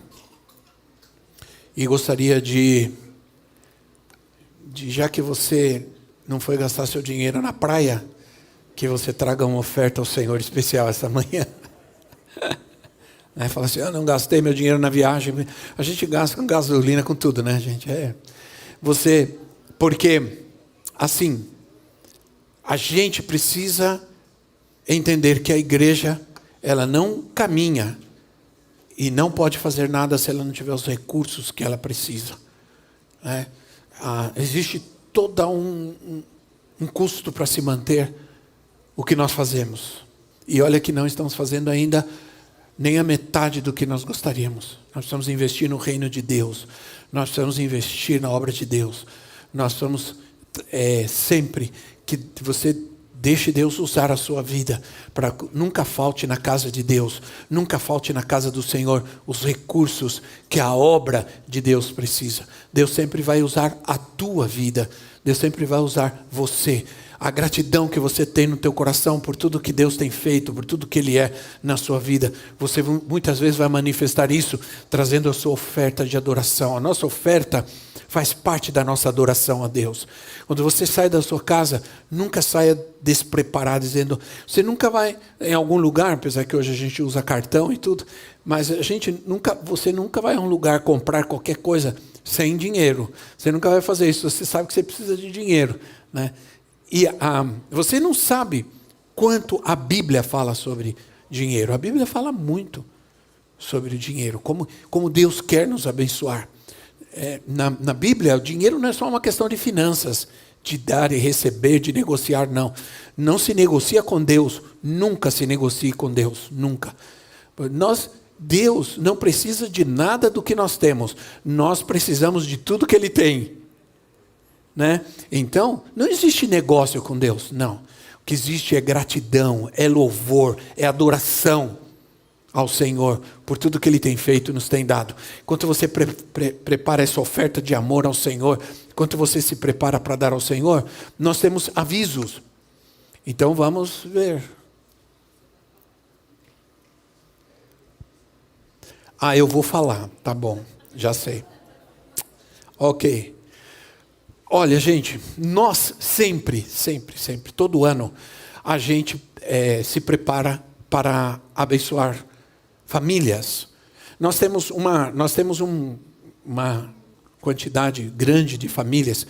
e gostaria de já que você não foi gastar seu dinheiro na praia, que você traga uma oferta ao Senhor especial essa manhã. Fala assim: eu não gastei meu dinheiro na viagem. A gente gasta com gasolina, com tudo, né, gente? Porque, assim, a gente precisa entender que a igreja, ela não caminha e não pode fazer nada se ela não tiver os recursos que ela precisa. Existe todo um custo para se manter o que nós fazemos. E olha que não estamos fazendo ainda nem a metade do que nós gostaríamos. Nós precisamos investir no reino de Deus. Nós precisamos investir na obra de Deus. Nós precisamos sempre que você deixe Deus usar a sua vida, para nunca falte na casa de Deus, nunca falte na casa do Senhor os recursos que a obra de Deus precisa. Deus sempre vai usar a tua vida. Deus sempre vai usar você. A gratidão que você tem no teu coração por tudo que Deus tem feito, por tudo que Ele é na sua vida. Você muitas vezes vai manifestar isso trazendo a sua oferta de adoração. A nossa oferta faz parte da nossa adoração a Deus. Quando você sai da sua casa, nunca saia despreparado, dizendo... Você nunca vai em algum lugar, apesar que hoje a gente usa cartão e tudo, mas você nunca vai a um lugar comprar qualquer coisa sem dinheiro. Você nunca vai fazer isso, você sabe que você precisa de dinheiro, né? E você não sabe quanto a Bíblia fala sobre dinheiro. A Bíblia fala muito sobre dinheiro, como Deus quer nos abençoar. Na Bíblia, o dinheiro não é só uma questão de finanças, de dar e receber, de negociar, não. Não se negocia com Deus, nunca se negocie com Deus, nunca. Deus não precisa de nada do que nós temos, nós precisamos de tudo que Ele tem. Né? Então, não existe negócio com Deus, não. O que existe é gratidão, é louvor, é adoração ao Senhor por tudo que Ele tem feito e nos tem dado. Enquanto você prepara essa oferta de amor ao Senhor, enquanto você se prepara para dar ao Senhor, nós temos avisos. Então vamos ver. Eu vou falar, tá bom, já sei. Ok. Olha, gente, nós sempre, todo ano, a gente se prepara para abençoar famílias. Nós temos uma quantidade grande de famílias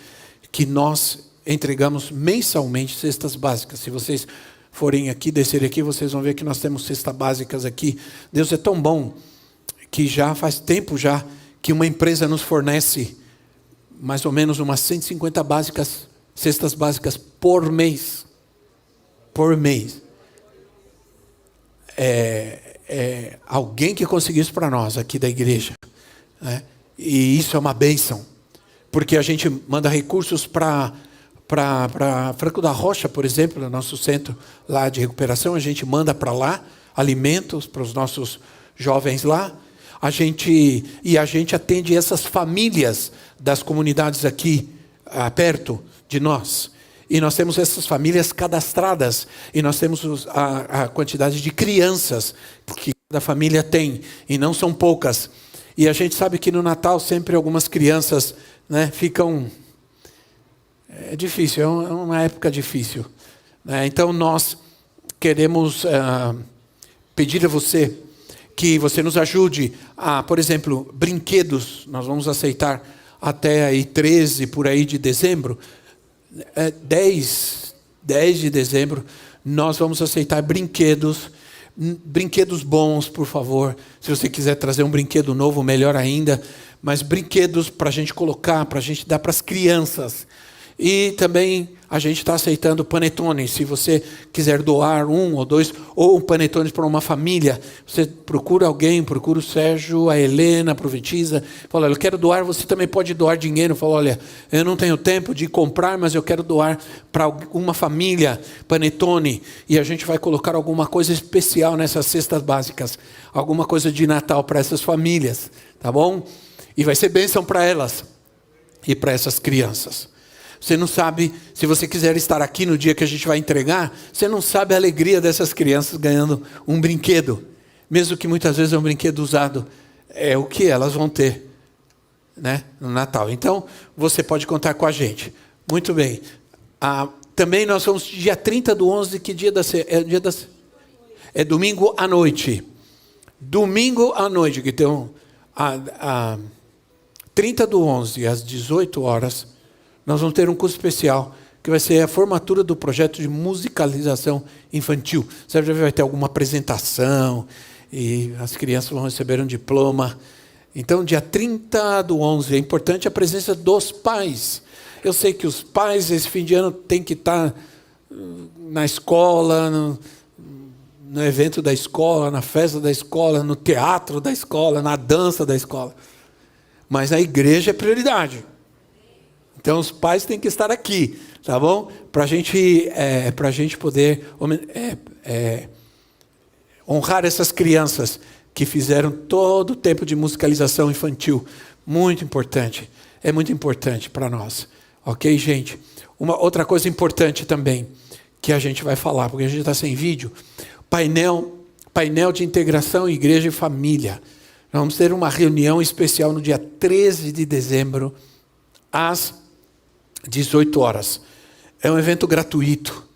que nós entregamos mensalmente cestas básicas. Se vocês forem aqui, descerem aqui, vocês vão ver que nós temos cestas básicas aqui. Deus é tão bom que já faz tempo já que uma empresa nos fornece mais ou menos umas 150 cestas básicas por mês. Por mês. Alguém que conseguiu isso para nós aqui da igreja, né? E isso é uma bênção, porque a gente manda recursos para Franco da Rocha, por exemplo, no nosso centro lá de recuperação, a gente manda para lá alimentos para os nossos jovens lá. A gente atende essas famílias das comunidades aqui perto de nós. E nós temos essas famílias cadastradas. E nós temos a quantidade de crianças que cada família tem. E não são poucas. E a gente sabe que no Natal sempre algumas crianças, né, ficam... É difícil, é uma época difícil, né? Então nós queremos pedir a você que você nos ajude a, por exemplo, brinquedos. Nós vamos aceitar até aí 13 por aí de dezembro, 10 de dezembro, nós vamos aceitar brinquedos bons, por favor. Se você quiser trazer um brinquedo novo, melhor ainda, mas brinquedos para a gente colocar, para a gente dar para as crianças. E também a gente está aceitando panetone. Se você quiser doar 1 ou 2, ou um panetone para uma família, você procura alguém, procura o Sérgio, a Helena, a Profetiza, fala, eu quero doar, você também pode doar dinheiro. Fala, olha, eu não tenho tempo de comprar, mas eu quero doar para uma família panetone. E a gente vai colocar alguma coisa especial nessas cestas básicas, alguma coisa de Natal para essas famílias, tá bom? E vai ser bênção para elas e para essas crianças. Você não sabe, se você quiser estar aqui no dia que a gente vai entregar, você não sabe a alegria dessas crianças ganhando um brinquedo. Mesmo que muitas vezes é um brinquedo usado, é o que elas vão ter, né, no Natal. Então, você pode contar com a gente. Muito bem. Também nós vamos, dia 30/11, que dia é domingo à noite. Domingo à noite, que tem 30/11, às 18 horas, nós vamos ter um curso especial, que vai ser a formatura do projeto de musicalização infantil. Você já vai ter alguma apresentação, e as crianças vão receber um diploma. Então, dia 30/11, é importante a presença dos pais. Eu sei que os pais, esse fim de ano, têm que estar na escola, no evento da escola, na festa da escola, no teatro da escola, na dança da escola. Mas a igreja é prioridade. Então, os pais têm que estar aqui, tá bom? Para a gente poder honrar essas crianças que fizeram todo o tempo de musicalização infantil. Muito importante. É muito importante para nós. Ok, gente? Uma outra coisa importante também, que a gente vai falar, porque a gente está sem vídeo. Painel de integração igreja e família. Nós vamos ter uma reunião especial no dia 13 de dezembro, às 18 horas. É um evento gratuito,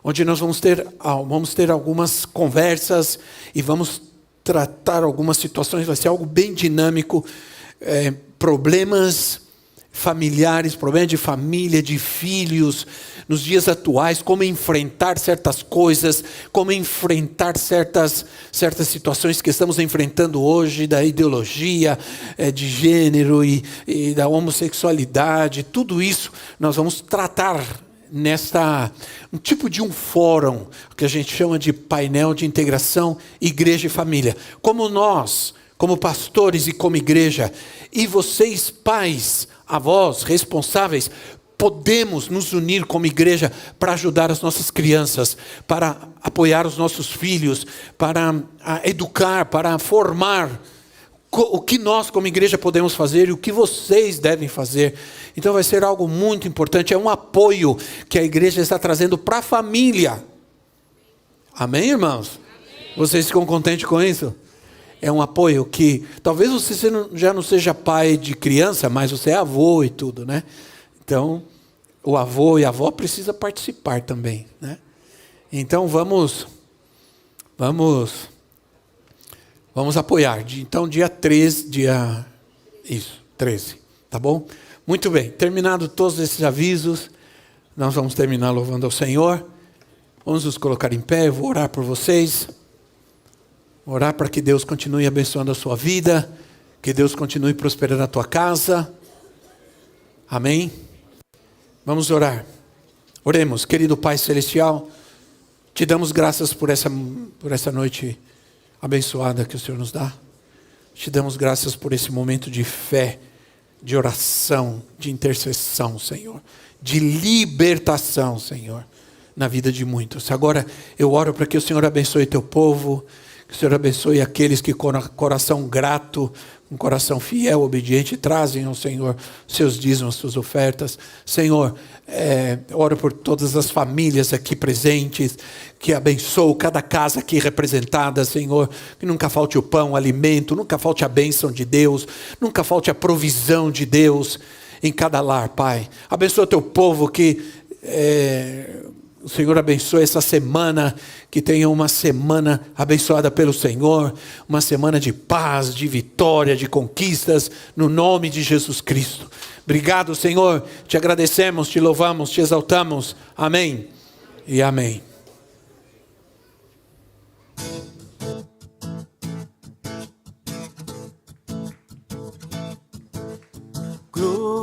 onde nós vamos ter algumas conversas e vamos tratar algumas situações. Vai ser algo bem dinâmico, problemas familiares, problemas de família, de filhos, nos dias atuais, como enfrentar certas coisas, como enfrentar certas situações que estamos enfrentando hoje, da ideologia de gênero e da homossexualidade. Tudo isso nós vamos tratar um tipo de um fórum, que a gente chama de painel de integração igreja e família. Como nós, como pastores e como igreja, e vocês pais, avós, responsáveis, podemos nos unir como igreja para ajudar as nossas crianças, para apoiar os nossos filhos, para educar, para formar o que nós como igreja podemos fazer e o que vocês devem fazer. Então vai ser algo muito importante, é um apoio que a igreja está trazendo para a família. Amém, irmãos? Amém. Vocês ficam contentes com isso? É um apoio que, talvez você já não seja pai de criança, mas você é avô e tudo, né? Então, o avô e a avó precisam participar também, né? Então vamos apoiar. Então dia 13, 13, tá bom? Muito bem, terminado todos esses avisos, nós vamos terminar louvando ao Senhor. Vamos nos colocar em pé, eu vou orar por vocês. Orar para que Deus continue abençoando a sua vida, que Deus continue prosperando a tua casa. Amém? Vamos orar. Oremos, querido Pai Celestial, te damos graças por essa noite abençoada que o Senhor nos dá. Te damos graças por esse momento de fé, de oração, de intercessão, Senhor, de libertação, Senhor, na vida de muitos. Agora eu oro para que o Senhor abençoe teu povo, que o Senhor abençoe aqueles que com coração grato, um coração fiel, obediente, trazem ao Senhor seus dízimos, suas ofertas. Senhor, oro por todas as famílias aqui presentes, que abençoo cada casa aqui representada, Senhor, que nunca falte o pão, o alimento, nunca falte a bênção de Deus, nunca falte a provisão de Deus em cada lar, Pai. Abençoa teu povo, que o Senhor abençoe essa semana, que tenha uma semana abençoada pelo Senhor, uma semana de paz, de vitória, de conquistas, no nome de Jesus Cristo. Obrigado, Senhor, te agradecemos, te louvamos, te exaltamos. Amém e amém.
Glória